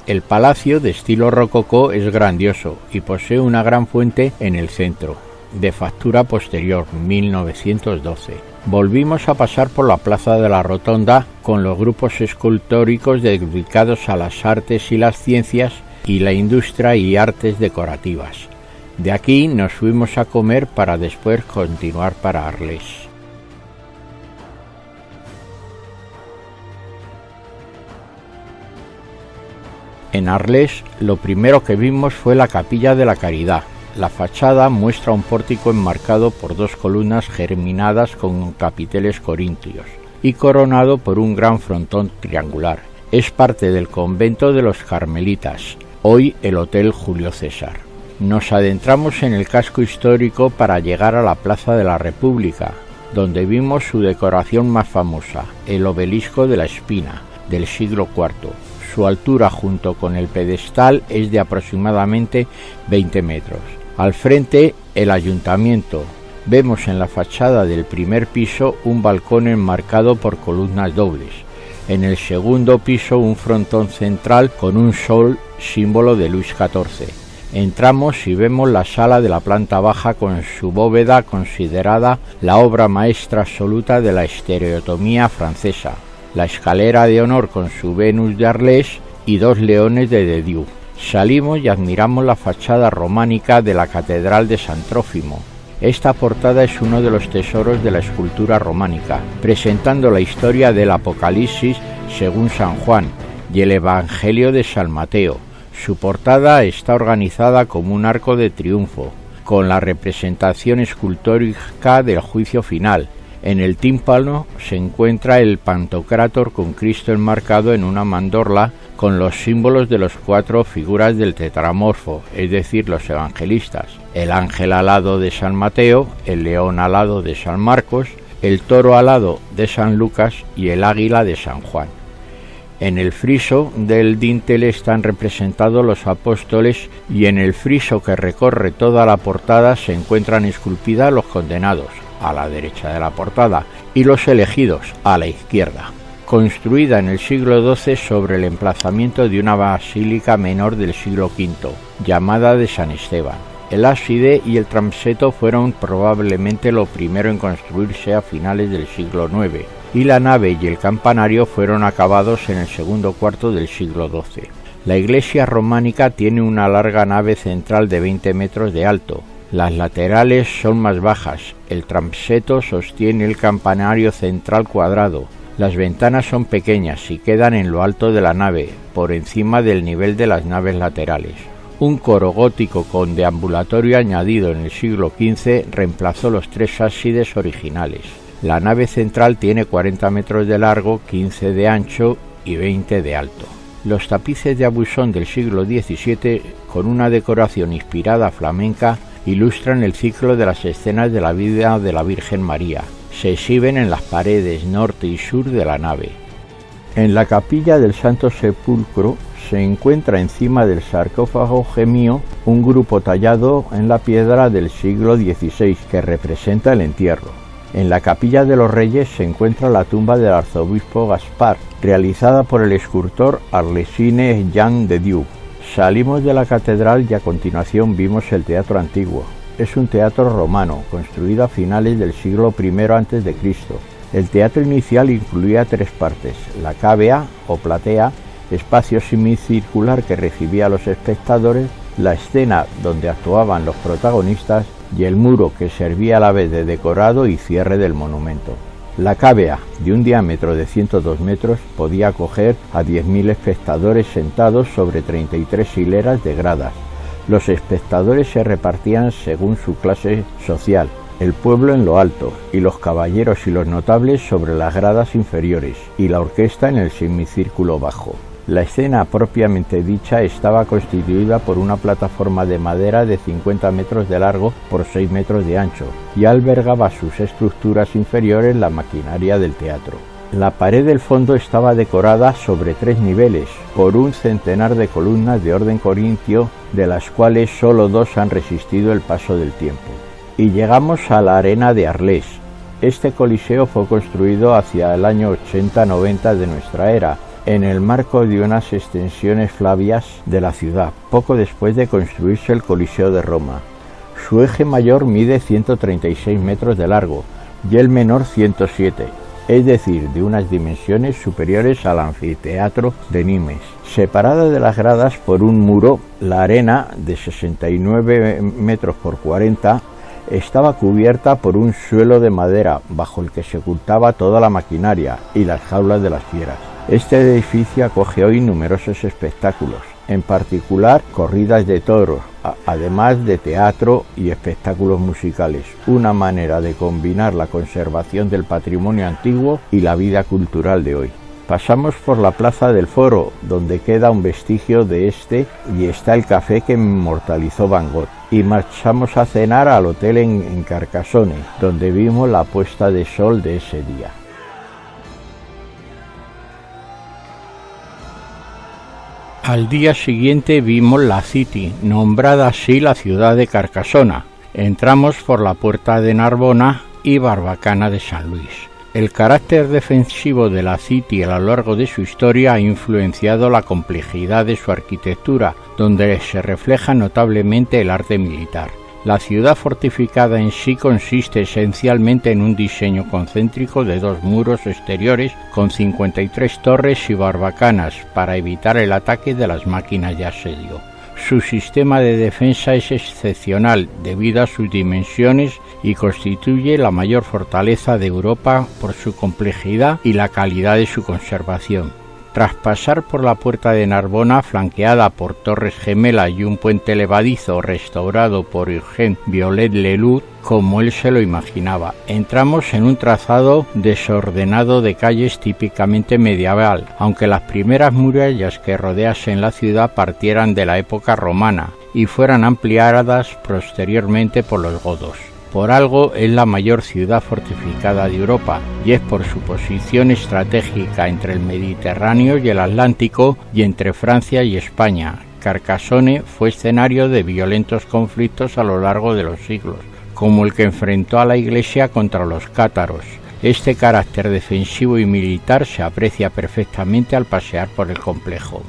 Speaker 1: El palacio, de estilo rococó, es grandioso y posee una gran fuente en el centro, de factura posterior, 1912. Volvimos a pasar por la Plaza de la Rotonda con los grupos escultóricos dedicados a las artes y las ciencias y la industria y artes decorativas. De aquí nos fuimos a comer para después continuar para Arles. En Arles, lo primero que vimos fue la Capilla de la Caridad. La fachada muestra un pórtico enmarcado por 2 columnas germinadas con capiteles corintios y coronado por un gran frontón triangular. Es parte del convento de los Carmelitas, hoy el Hotel Julio César. Nos adentramos en el casco histórico para llegar a la Plaza de la República, donde vimos su decoración más famosa, el Obelisco de la Espina, del siglo IV. Su altura junto con el pedestal es de aproximadamente 20 metros. Al frente, el ayuntamiento. Vemos en la fachada del primer piso un balcón enmarcado por columnas dobles. En el segundo piso un frontón central con un sol, símbolo de Luis XIV. Entramos y vemos la sala de la planta baja con su bóveda, considerada la obra maestra absoluta de la estereotomía francesa. La escalera de honor con su Venus de Arles y 2 leones de Dediu. Salimos y admiramos la fachada románica de la Catedral de San Trófimo. Esta portada es uno de los tesoros de la escultura románica, presentando la historia del Apocalipsis según San Juan y el Evangelio de San Mateo. Su portada está organizada como un arco de triunfo, con la representación escultórica del juicio final. En el tímpano se encuentra el Pantocrátor con Cristo enmarcado en una mandorla con los símbolos de las 4 figuras del tetramorfo, es decir, los evangelistas: el ángel alado de San Mateo, el león alado de San Marcos, el toro alado de San Lucas y el águila de San Juan. En el friso del dintel están representados los apóstoles y en el friso que recorre toda la portada se encuentran esculpidas los condenados, a la derecha de la portada, y los elegidos, a la izquierda. Construida en el siglo XII sobre el emplazamiento de una basílica menor del siglo V, llamada de San Esteban. El ábside y el transeto fueron probablemente lo primero en construirse a finales del siglo IX, y la nave y el campanario fueron acabados en el segundo cuarto del siglo XII. La iglesia románica tiene una larga nave central de 20 metros de alto. Las laterales son más bajas. El transeto sostiene el campanario central cuadrado. Las ventanas son pequeñas y quedan en lo alto de la nave, por encima del nivel de las naves laterales. Un coro gótico con deambulatorio añadido en el siglo XV reemplazó los 3 ábsides originales. La nave central tiene 40 metros de largo, 15 de ancho y 20 de alto. Los tapices de abusón del siglo XVII, con una decoración inspirada flamenca, ilustran el ciclo de las escenas de la vida de la Virgen María. Se exhiben en las paredes norte y sur de la nave. En la capilla del Santo Sepulcro se encuentra encima del sarcófago gemio un grupo tallado en la piedra del siglo XVI que representa el entierro. En la capilla de los Reyes se encuentra la tumba del arzobispo Gaspar, realizada por el escultor arlesine Jean de Dieu. Salimos de la catedral y a continuación vimos el teatro antiguo. Es un teatro romano, construido a finales del siglo I a.C. El teatro inicial incluía 3 partes: la cavea o platea, espacio semicircular que recibía a los espectadores, la escena donde actuaban los protagonistas y el muro que servía a la vez de decorado y cierre del monumento. La cavea, de un diámetro de 102 metros, podía acoger a 10.000 espectadores sentados sobre 33 hileras de gradas. Los espectadores se repartían según su clase social, el pueblo en lo alto, y los caballeros y los notables sobre las gradas inferiores, y la orquesta en el semicírculo bajo. La escena propiamente dicha estaba constituida por una plataforma de madera de 50 metros de largo por 6 metros de ancho, y albergaba sus estructuras inferiores la maquinaria del teatro. La pared del fondo estaba decorada sobre 3 niveles, por un centenar de columnas de orden corintio, de las cuales solo 2 han resistido el paso del tiempo. Y llegamos a la arena de Arles. Este coliseo fue construido hacia el año 80-90 de nuestra era, en el marco de unas extensiones flavias de la ciudad, poco después de construirse el Coliseo de Roma. Su eje mayor mide 136 metros de largo y el menor 107, es decir, de unas dimensiones superiores al anfiteatro de Nimes. Separada de las gradas por un muro, la arena, de 69 metros por 40, estaba cubierta por un suelo de madera, bajo el que se ocultaba toda la maquinaria y las jaulas de las fieras. Este edificio acoge hoy numerosos espectáculos, en particular corridas de toros, además de teatro y espectáculos musicales, una manera de combinar la conservación del patrimonio antiguo y la vida cultural de hoy. Pasamos por la Plaza del Foro, donde queda un vestigio de este y está el café que inmortalizó Van Gogh, y marchamos a cenar al hotel en Carcassonne, donde vimos la puesta de sol de ese día. Al día siguiente vimos la City, nombrada así la ciudad de Carcassona. Entramos por la puerta de Narbona y Barbacana de San Luis. El carácter defensivo de la City a lo largo de su historia ha influenciado la complejidad de su arquitectura, donde se refleja notablemente el arte militar. La ciudad fortificada en sí consiste esencialmente en un diseño concéntrico de 2 muros exteriores con 53 torres y barbacanas para evitar el ataque de las máquinas de asedio. Su sistema de defensa es excepcional debido a sus dimensiones y constituye la mayor fortaleza de Europa por su complejidad y la calidad de su conservación. Tras pasar por la puerta de Narbona, flanqueada por torres gemelas y un puente levadizo restaurado por Eugène Viollet-le-Loup, como él se lo imaginaba, entramos en un trazado desordenado de calles típicamente medieval, aunque las primeras murallas que rodeasen la ciudad partieran de la época romana y fueran ampliadas posteriormente por los godos. Por algo es la mayor ciudad fortificada de Europa, y es por su posición estratégica entre el Mediterráneo y el Atlántico y entre Francia y España. Carcassonne fue escenario de violentos conflictos a lo largo de los siglos, como el que enfrentó a la Iglesia contra los cátaros. Este carácter defensivo y militar se aprecia perfectamente al pasear por el complejo.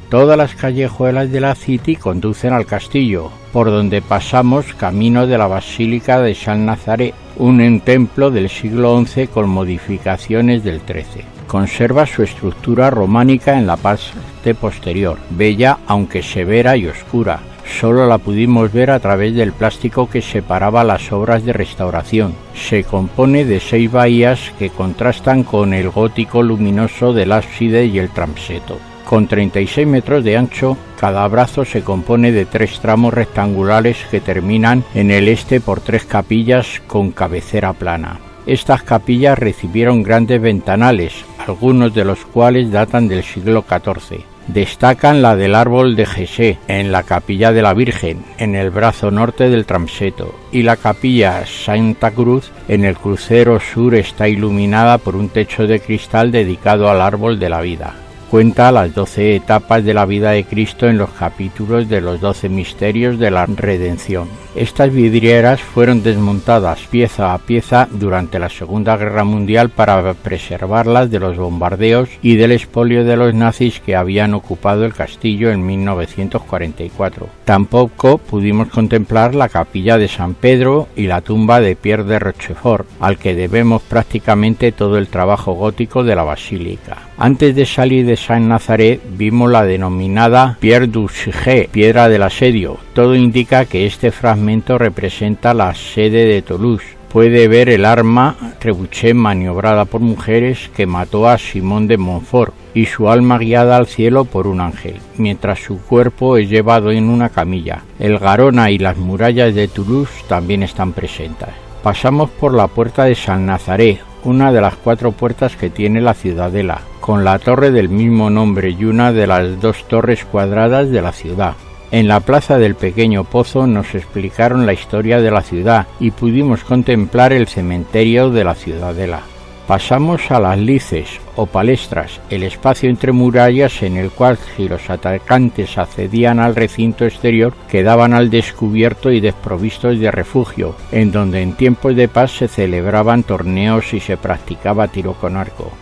Speaker 1: Todas las callejuelas de la City conducen al castillo, por donde pasamos camino de la Basílica de San Nazaré, un templo del siglo XI con modificaciones del XIII. Conserva su estructura románica en la parte posterior, bella aunque severa y oscura. Solo la pudimos ver a través del plástico que separaba las obras de restauración. Se compone de 6 bahías que contrastan con el gótico luminoso del ábside y el transepto. Con 36 metros de ancho, cada brazo se compone de 3 tramos rectangulares que terminan en el este por 3 capillas con cabecera plana. Estas capillas recibieron grandes ventanales, algunos de los cuales datan del siglo XIV. Destacan la del árbol de Jessé, en la capilla de la Virgen, en el brazo norte del transepto, y la capilla Santa Cruz, en el crucero sur, está iluminada por un techo de cristal dedicado al árbol de la vida. cuenta las 12 etapas de la vida de Cristo en los capítulos de los 12 misterios de la redención. Estas vidrieras fueron desmontadas pieza a pieza durante la Segunda Guerra Mundial para preservarlas de los bombardeos y del expolio de los nazis que habían ocupado el castillo en 1944. Tampoco pudimos contemplar la capilla de San Pedro y la tumba de Pierre de Rochefort, al que debemos prácticamente todo el trabajo gótico de la basílica. Antes de salir de Saint-Nazaret vimos la denominada Pierre du Siege, piedra del asedio. Todo indica que este fragmento representa la sede de Toulouse. Puede ver el arma trebuchet maniobrada por mujeres que mató a Simón de Montfort y su alma guiada al cielo por un ángel, mientras su cuerpo es llevado en una camilla. El Garona y las murallas de Toulouse también están presentes. Pasamos por la puerta de Saint-Nazaret, una de las 4 puertas que tiene la ciudadela, con la torre del mismo nombre y una de las 2 torres cuadradas de la ciudad. En la plaza del Pequeño Pozo nos explicaron la historia de la ciudad y pudimos contemplar el cementerio de la ciudadela. Pasamos a las lices o palestras, el espacio entre murallas en el cual si los atacantes accedían al recinto exterior quedaban al descubierto y desprovistos de refugio, en donde en tiempos de paz se celebraban torneos y se practicaba tiro con arco.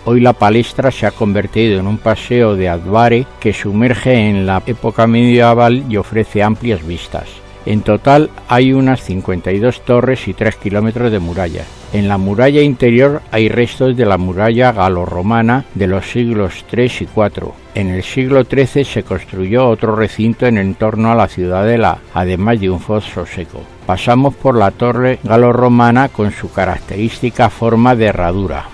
Speaker 1: Hoy la palestra se ha convertido en un paseo de advare que sumerge en la época medieval y ofrece amplias vistas. En total hay unas 52 torres y 3 kilómetros de muralla. En la muralla interior hay restos de la muralla galorromana de los siglos III y IV. En el siglo XIII se construyó otro recinto en torno a la ciudadela, además de un foso seco. Pasamos por la torre galorromana con su característica forma de herradura.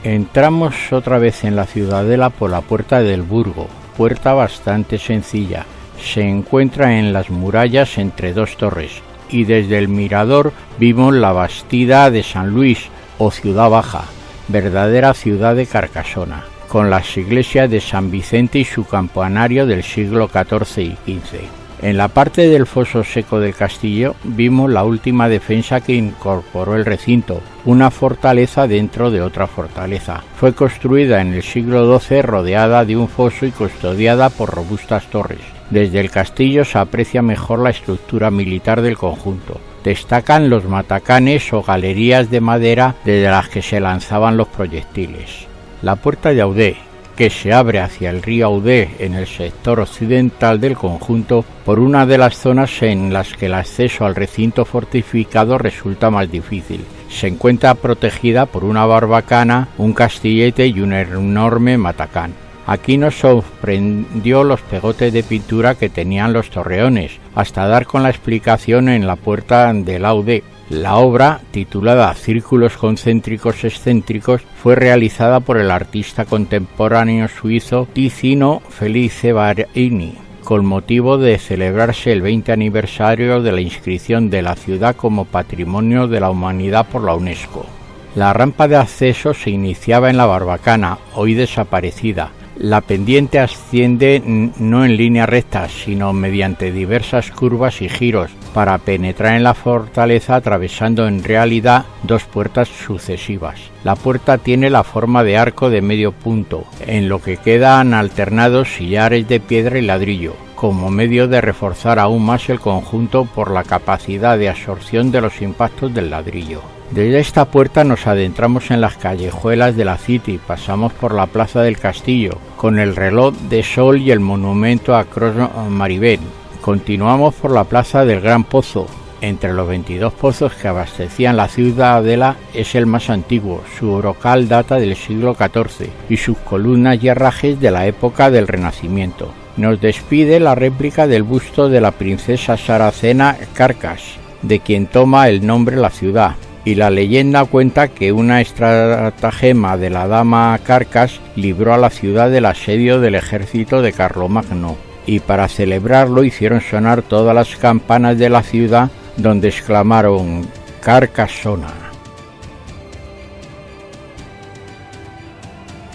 Speaker 1: Entramos otra vez en la ciudadela por la puerta del Burgo, puerta bastante sencilla. Se encuentra en las murallas entre 2 torres y desde el mirador vimos la Bastida de San Luis o Ciudad Baja, verdadera ciudad de Carcasona, con las iglesias de San Vicente y su campanario del siglo XIV y XV. En la parte del foso seco del castillo vimos la última defensa que incorporó el recinto, una fortaleza dentro de otra fortaleza. Fue construida en el siglo XII rodeada de un foso y custodiada por robustas torres. Desde el castillo se aprecia mejor la estructura militar del conjunto. Destacan los matacanes o galerías de madera desde las que se lanzaban los proyectiles. La puerta de Audé, que se abre hacia el río Audé en el sector occidental del conjunto, por una de las zonas en las que el acceso al recinto fortificado resulta más difícil. Se encuentra protegida por una barbacana, un castillete y un enorme matacán. Aquí nos sorprendió los pegotes de pintura que tenían los torreones, hasta dar con la explicación en la puerta del Audé. La obra, titulada Círculos concéntricos excéntricos, fue realizada por el artista contemporáneo suizo Ticino Felice Varini, con motivo de celebrarse el 20 aniversario de la inscripción de la ciudad como Patrimonio de la Humanidad por la UNESCO. La rampa de acceso se iniciaba en la barbacana, hoy desaparecida. La pendiente asciende no en línea recta, sino mediante diversas curvas y giros, para penetrar en la fortaleza atravesando en realidad 2 puertas sucesivas. La puerta tiene la forma de arco de medio punto, en lo que quedan alternados sillares de piedra y ladrillo, como medio de reforzar aún más el conjunto por la capacidad de absorción de los impactos del ladrillo. Desde esta puerta nos adentramos en las callejuelas de la City, pasamos por la plaza del castillo, con el reloj de sol y el monumento a Cros Maribel. Continuamos por la plaza del Gran Pozo. Entre los 22 pozos que abastecían la ciudadela es el más antiguo, su brocal data del siglo XIV y sus columnas y herrajes de la época del Renacimiento. Nos despide la réplica del busto de la princesa saracena Carcas, de quien toma el nombre la ciudad. Y la leyenda cuenta que una estratagema de la dama Carcas libró a la ciudad del asedio del ejército de Carlomagno, y para celebrarlo hicieron sonar todas las campanas de la ciudad, donde exclamaron Carcasona.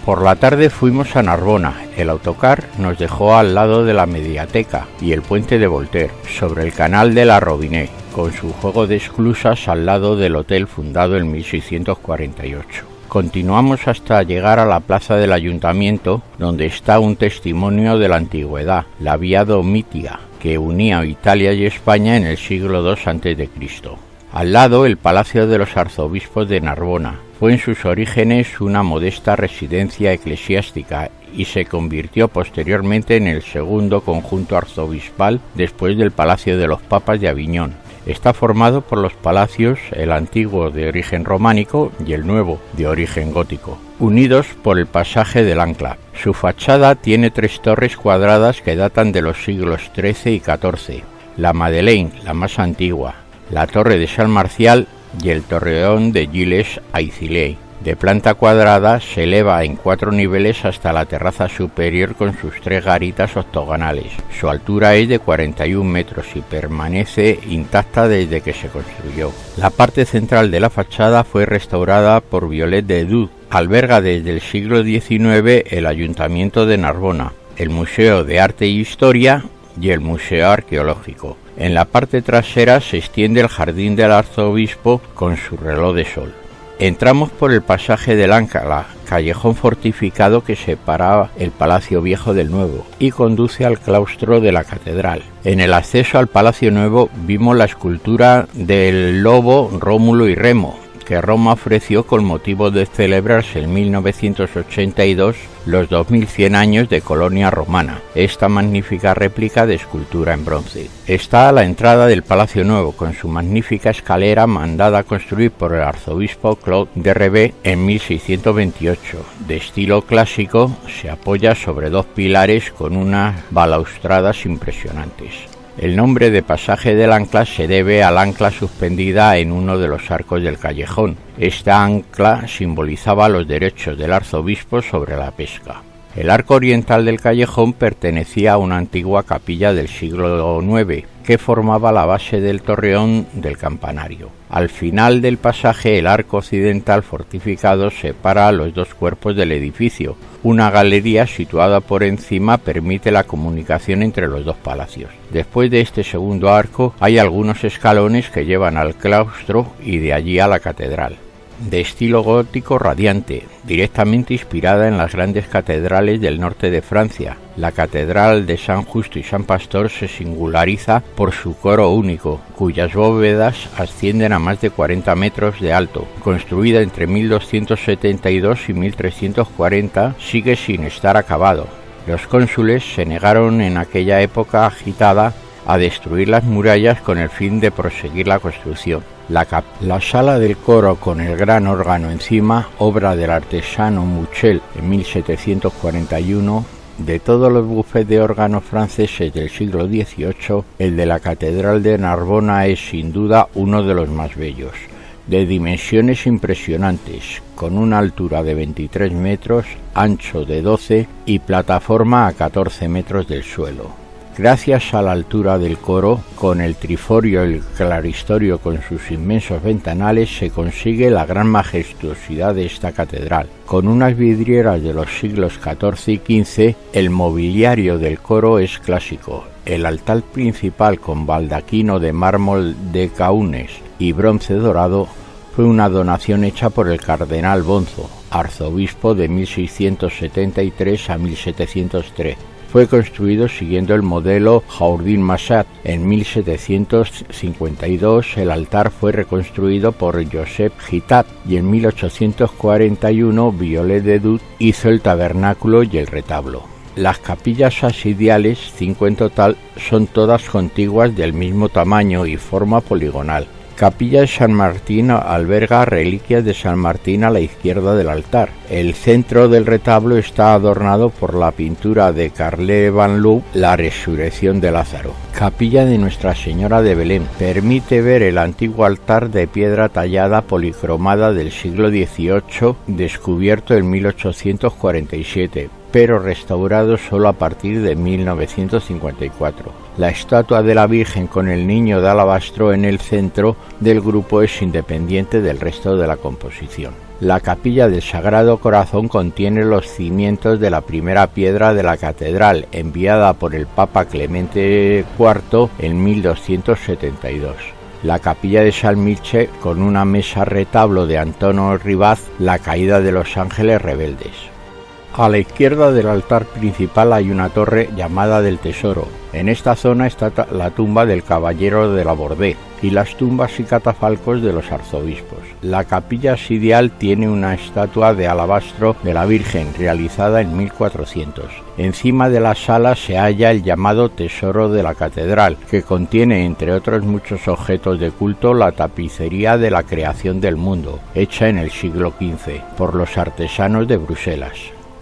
Speaker 1: Por la tarde fuimos a Narbona. El autocar nos dejó al lado de la Mediateca y el puente de Voltaire, sobre el canal de la Robinet, con su juego de esclusas al lado del hotel fundado en 1648. Continuamos hasta llegar a la plaza del ayuntamiento, donde está un testimonio de la antigüedad, la vía Domitia, que unía Italia y España en el siglo II a.C. Al lado, el Palacio de los Arzobispos de Narbona. Fue en sus orígenes una modesta residencia eclesiástica y se convirtió posteriormente en el segundo conjunto arzobispal después del Palacio de los Papas de Aviñón. Está formado por los palacios, el antiguo de origen románico y el nuevo de origen gótico, unidos por el pasaje del Ancla. Su fachada tiene 3 torres cuadradas que datan de los siglos XIII y XIV. La Madeleine, la más antigua, la Torre de San Marcial y el Torreón de Gilles Aizilei. De planta cuadrada, se eleva en 4 niveles hasta la terraza superior con sus 3 garitas octogonales. Su altura es de 41 metros y permanece intacta desde que se construyó. La parte central de la fachada fue restaurada por Violet de Dou. Alberga desde el siglo XIX el Ayuntamiento de Narbona, el Museo de Arte e Historia y el Museo Arqueológico. En la parte trasera se extiende el Jardín del Arzobispo con su reloj de sol. Entramos por el pasaje del Ancla, callejón fortificado que separa el Palacio Viejo del Nuevo y conduce al claustro de la catedral. En el acceso al Palacio Nuevo vimos la escultura del lobo Rómulo y Remo, que Roma ofreció con motivo de celebrarse en 1982 los 2100 años de colonia romana. Esta magnífica réplica de escultura en bronce está a la entrada del Palacio Nuevo, con su magnífica escalera mandada a construir por el arzobispo Claude de Rebais en 1628. De estilo clásico, se apoya sobre 2 pilares con unas balaustradas impresionantes. El nombre de pasaje del Ancla se debe al ancla suspendida en uno de los arcos del callejón. Esta ancla simbolizaba los derechos del arzobispo sobre la pesca. El arco oriental del callejón pertenecía a una antigua capilla del siglo IX, que formaba la base del torreón del campanario. Al final del pasaje, el arco occidental fortificado separa los 2 cuerpos del edificio. Una galería situada por encima permite la comunicación entre los 2 palacios. Después de este segundo arco hay algunos escalones que llevan al claustro y de allí a la catedral. De estilo gótico radiante, directamente inspirada en las grandes catedrales del norte de Francia. La catedral de San Justo y San Pastor se singulariza por su coro único, cuyas bóvedas ascienden a más de 40 metros de alto. Construida entre 1272 y 1340, sigue sin estar acabado. Los cónsules se negaron en aquella época agitada a destruir las murallas con el fin de proseguir la construcción. La sala del coro con el gran órgano encima, obra del artesano Muchel en 1741, de todos los bufetes de órganos franceses del siglo XVIII, el de la Catedral de Narbona es sin duda uno de los más bellos. De dimensiones impresionantes, con una altura de 23 metros, ancho de 12 y plataforma a 14 metros del suelo. Gracias a la altura del coro, con el triforio y el claristorio con sus inmensos ventanales, se consigue la gran majestuosidad de esta catedral. Con unas vidrieras de los siglos XIV y XV, el mobiliario del coro es clásico. El altar principal con baldaquino de mármol de Kaunas y bronce dorado fue una donación hecha por el cardenal Bonzo, arzobispo de 1673 a 1703. Fue construido siguiendo el modelo Jourdain-Massat. En 1752 el altar fue reconstruido por Joseph Gitat y en 1841 Violet de Dou hizo el tabernáculo y el retablo. Las capillas absidiales, 5 en total, son todas contiguas del mismo tamaño y forma poligonal. Capilla de San Martín alberga reliquias de San Martín a la izquierda del altar. El centro del retablo está adornado por la pintura de Carle Van Loo, La Resurrección de Lázaro. Capilla de Nuestra Señora de Belén. Permite ver el antiguo altar de piedra tallada policromada del siglo XVIII, descubierto en 1847. Pero restaurado solo a partir de 1954. La estatua de la Virgen con el niño de alabastro en el centro del grupo es independiente del resto de la composición. La capilla del Sagrado Corazón contiene los cimientos de la primera piedra de la catedral, enviada por el Papa Clemente IV en 1272. la capilla de San Mircea con una mesa retablo de Antonio Ribaz, La caída de los ángeles rebeldes. A la izquierda del altar principal hay una torre llamada del Tesoro. En esta zona está la tumba del caballero de la Bordée y las tumbas y catafalcos de los arzobispos. La capilla absidial tiene una estatua de alabastro de la Virgen realizada en 1400. Encima de la sala se halla el llamado Tesoro de la Catedral, que contiene, entre otros muchos objetos de culto, la tapicería de la creación del mundo, hecha en el siglo XV por los artesanos de Bruselas.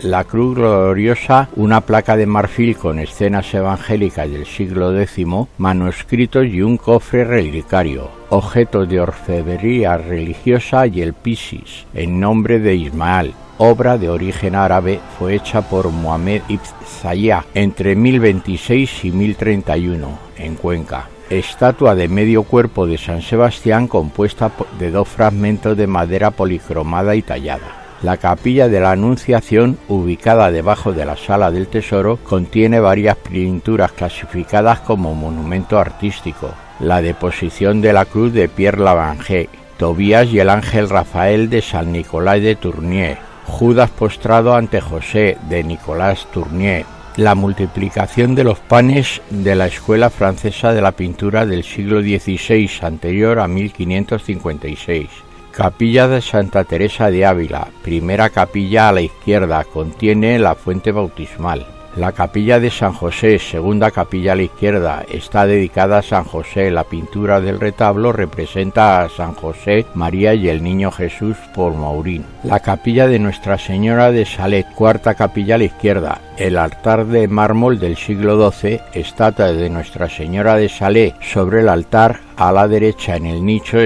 Speaker 1: La cruz gloriosa, una placa de marfil con escenas evangélicas del siglo X, manuscritos y un cofre relicario, objetos de orfebrería religiosa y el Pisis, en nombre de Ismael, obra de origen árabe, fue hecha por Mohamed ibn Zayah entre 1026 y 1031, en Cuenca. Estatua de medio cuerpo de San Sebastián compuesta de 2 fragmentos de madera policromada y tallada. La capilla de la Anunciación, ubicada debajo de la Sala del Tesoro, contiene varias pinturas clasificadas como monumento artístico. La deposición de la cruz de Pierre Lavangé, Tobías y el ángel Rafael de San Nicolás de Tournier, Judas postrado ante José de Nicolás Tournier, la multiplicación de los panes de la Escuela Francesa de la Pintura del siglo XVI anterior a 1556. Capilla de Santa Teresa de Ávila, primera capilla a la izquierda, contiene la fuente bautismal. La capilla de San José, segunda capilla a la izquierda, está dedicada a San José. La pintura del retablo representa a San José, María y el Niño Jesús por Maurín. La capilla de Nuestra Señora de Salet, cuarta capilla a la izquierda. El altar de mármol del siglo XII, estatua de Nuestra Señora de Salet sobre el altar, a la derecha en el nicho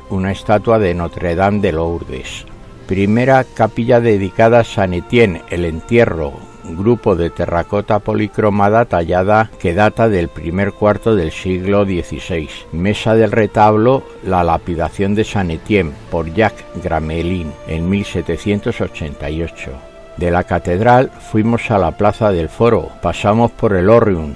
Speaker 1: una estatua de Notre Dame de Lourdes. Primera capilla dedicada a San Etienne, el entierro, grupo de terracota policromada tallada que data del primer cuarto del siglo XVI. Mesa del retablo, la lapidación de San Etienne por Jacques Gramelin en 1788. De la catedral fuimos a la plaza del Foro, pasamos por el Orrium,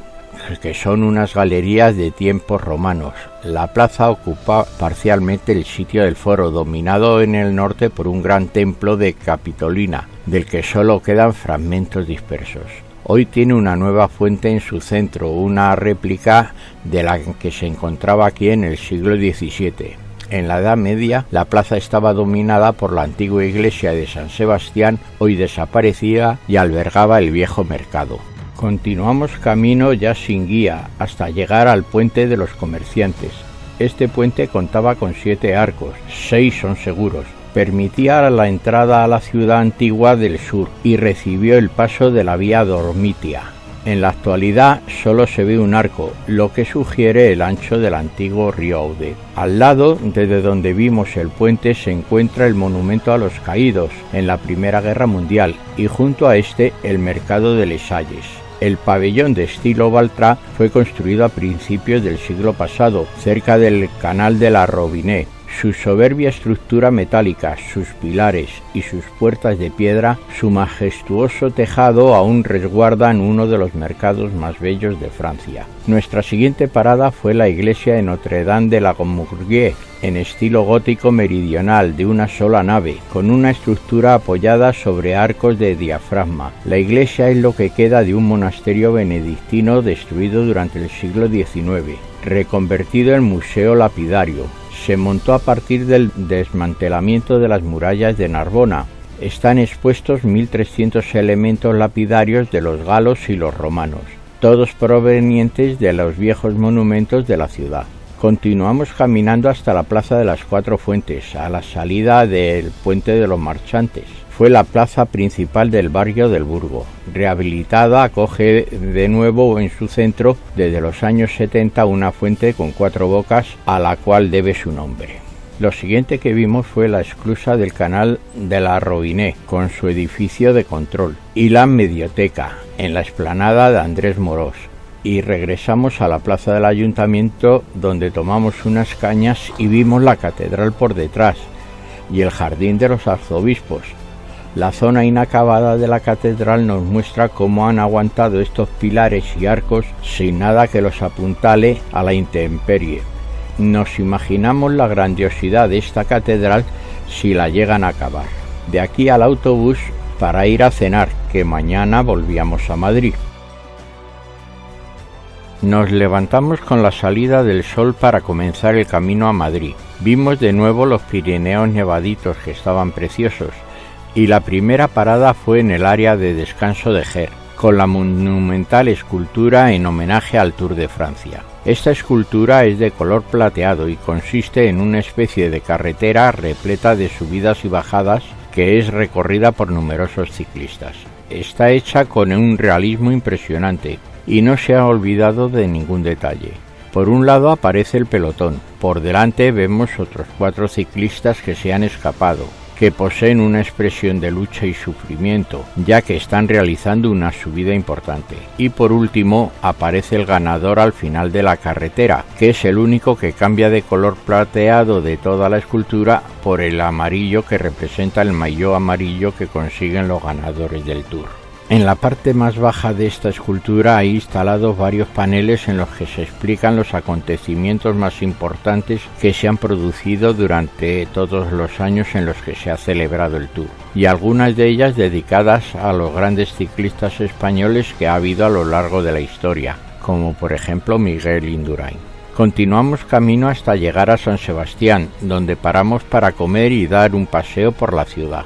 Speaker 1: que son unas galerías de tiempos romanos. La plaza ocupa parcialmente el sitio del foro, dominado en el norte por un gran templo de Capitolina, del que solo quedan fragmentos dispersos. Hoy tiene una nueva fuente en su centro, una réplica de la que se encontraba aquí en el siglo XVII. En la Edad Media, la plaza estaba dominada por la antigua iglesia de San Sebastián, hoy desaparecida, y albergaba el viejo mercado. Continuamos camino ya sin guía hasta llegar al puente de los comerciantes. Este puente contaba con 7 arcos, 6 son seguros. Permitía la entrada a la ciudad antigua del sur y recibió el paso de la vía Dormitia. En la actualidad solo se ve un arco, lo que sugiere el ancho del antiguo río Aude. Al lado, desde donde vimos el puente, se encuentra el monumento a los caídos en la Primera Guerra Mundial y junto a este el mercado de Les Salles. El pabellón de estilo Baltra fue construido a principios del siglo pasado, cerca del canal de la Robinet. Su soberbia estructura metálica, sus pilares y sus puertas de piedra, su majestuoso tejado aún resguardan uno de los mercados más bellos de Francia. Nuestra siguiente parada fue la iglesia de Notre Dame de la Gourguière, en estilo gótico meridional de una sola nave, con una estructura apoyada sobre arcos de diafragma. La iglesia es lo que queda de un monasterio benedictino destruido durante el siglo XIX, reconvertido en museo lapidario. Se montó a partir del desmantelamiento de las murallas de Narbona. Están expuestos 1.300 elementos lapidarios de los galos y los romanos, todos provenientes de los viejos monumentos de la ciudad. Continuamos caminando hasta la Plaza de las Cuatro Fuentes, a la salida del Puente de los Marchantes. Fue la plaza principal del barrio del Burgo. Rehabilitada, acoge de nuevo en su centro, desde los años 70, una fuente con 4 bocas a la cual debe su nombre. Lo siguiente que vimos fue la esclusa del canal de la Robinet, con su edificio de control, y la medioteca, en la explanada de Andrés Morós. Y regresamos a la plaza del ayuntamiento, donde tomamos unas cañas y vimos la catedral por detrás, y el jardín de los arzobispos. La zona inacabada de la catedral nos muestra cómo han aguantado estos pilares y arcos sin nada que los apuntale a la intemperie. nos imaginamos la grandiosidad de esta catedral si la llegan a acabar. De aquí al autobús para ir a cenar, que mañana volvíamos a Madrid. Nos levantamos con la salida del sol para comenzar el camino a Madrid. Vimos de nuevo los Pirineos nevaditos, que estaban preciosos, y la primera parada fue en el área de descanso de Gers, con la monumental escultura en homenaje al Tour de Francia. Esta escultura es de color plateado y consiste en una especie de carretera repleta de subidas y bajadas que es recorrida por numerosos ciclistas. Está hecha con un realismo impresionante y no se ha olvidado de ningún detalle. Por un lado aparece el pelotón, por delante vemos otros 4 ciclistas que se han escapado, que poseen una expresión de lucha y sufrimiento, ya que están realizando una subida importante. Y por último aparece el ganador al final de la carretera, que es el único que cambia de color plateado de toda la escultura por el amarillo que representa el maillot amarillo que consiguen los ganadores del Tour. En la parte más baja de esta escultura hay instalados varios paneles en los que se explican los acontecimientos más importantes que se han producido durante todos los años en los que se ha celebrado el Tour, y algunas de ellas dedicadas a los grandes ciclistas españoles que ha habido a lo largo de la historia, como por ejemplo Miguel Indurain. Continuamos camino hasta llegar a San Sebastián, donde paramos para comer y dar un paseo por la ciudad.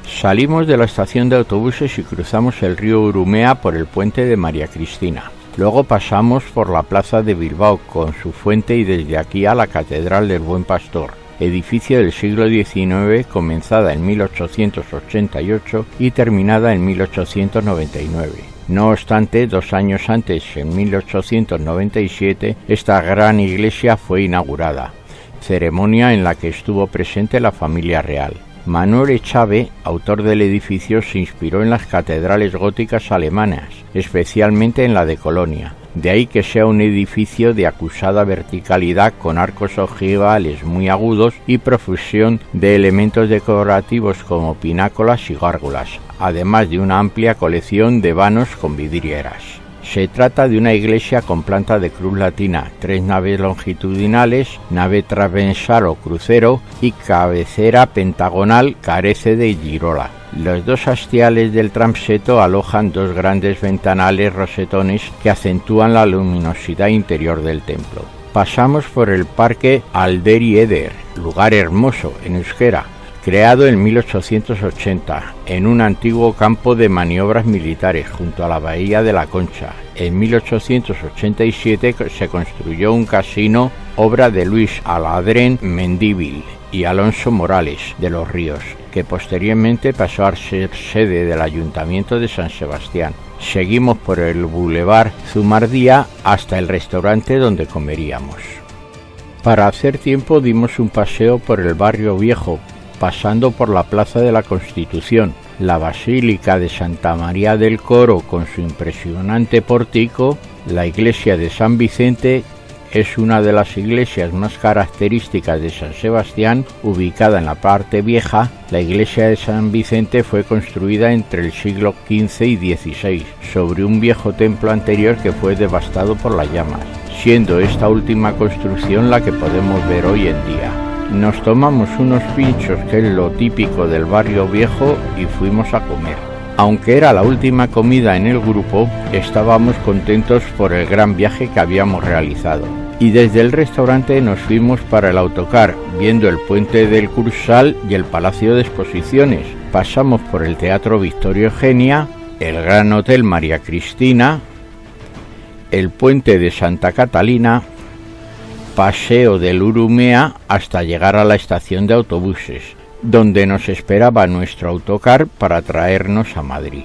Speaker 1: Salimos de la estación de autobuses y cruzamos el río Urumea por el puente de María Cristina. Luego pasamos por la plaza de Bilbao con su fuente y desde aquí a la Catedral del Buen Pastor, edificio del siglo XIX comenzada en 1888 y terminada en 1899. No obstante, 2 años antes, en 1897, esta gran iglesia fue inaugurada, ceremonia en la que estuvo presente la familia real. Manuel Echave, autor del edificio, se inspiró en las catedrales góticas alemanas, especialmente en la de Colonia. De ahí que sea un edificio de acusada verticalidad con arcos ojivales muy agudos y profusión de elementos decorativos como pináculas y gárgolas, además de una amplia colección de vanos con vidrieras. Se trata de una iglesia con planta de cruz latina, 3 naves longitudinales, nave transversal o crucero y cabecera pentagonal, carece de girola. Los 2 hastiales del transepto alojan 2 grandes ventanales rosetones que acentúan la luminosidad interior del templo. Pasamos por el parque Alderi Eder, lugar hermoso en euskera, creado en 1880, en un antiguo campo de maniobras militares junto a la bahía de la Concha. En 1887 se construyó un casino, obra de Luis Aladrén Mendívil y Alonso Morales de los Ríos, que posteriormente pasó a ser sede del Ayuntamiento de San Sebastián. Seguimos por el Boulevard Zumardía hasta el restaurante donde comeríamos. Para hacer tiempo dimos un paseo por el barrio viejo, pasando por la Plaza de la Constitución, la Basílica de Santa María del Coro con su impresionante pórtico, la iglesia de San Vicente. Es una de las iglesias más características de San Sebastián, ubicada en la parte vieja. La iglesia de San Vicente fue construida entre el siglo XV y XVI, sobre un viejo templo anterior que fue devastado por las llamas, siendo esta última construcción la que podemos ver hoy en día. Nos tomamos unos pinchos, que es lo típico del barrio viejo, y fuimos a comer. Aunque era la última comida en el grupo, estábamos contentos por el gran viaje que habíamos realizado. Y desde el restaurante nos fuimos para el autocar, viendo el puente del Cursal y el Palacio de Exposiciones. Pasamos por el Teatro Victoria Eugenia, el Gran Hotel María Cristina, el puente de Santa Catalina, paseo del Urumea hasta llegar a la estación de autobuses, donde nos esperaba nuestro autocar para traernos a Madrid.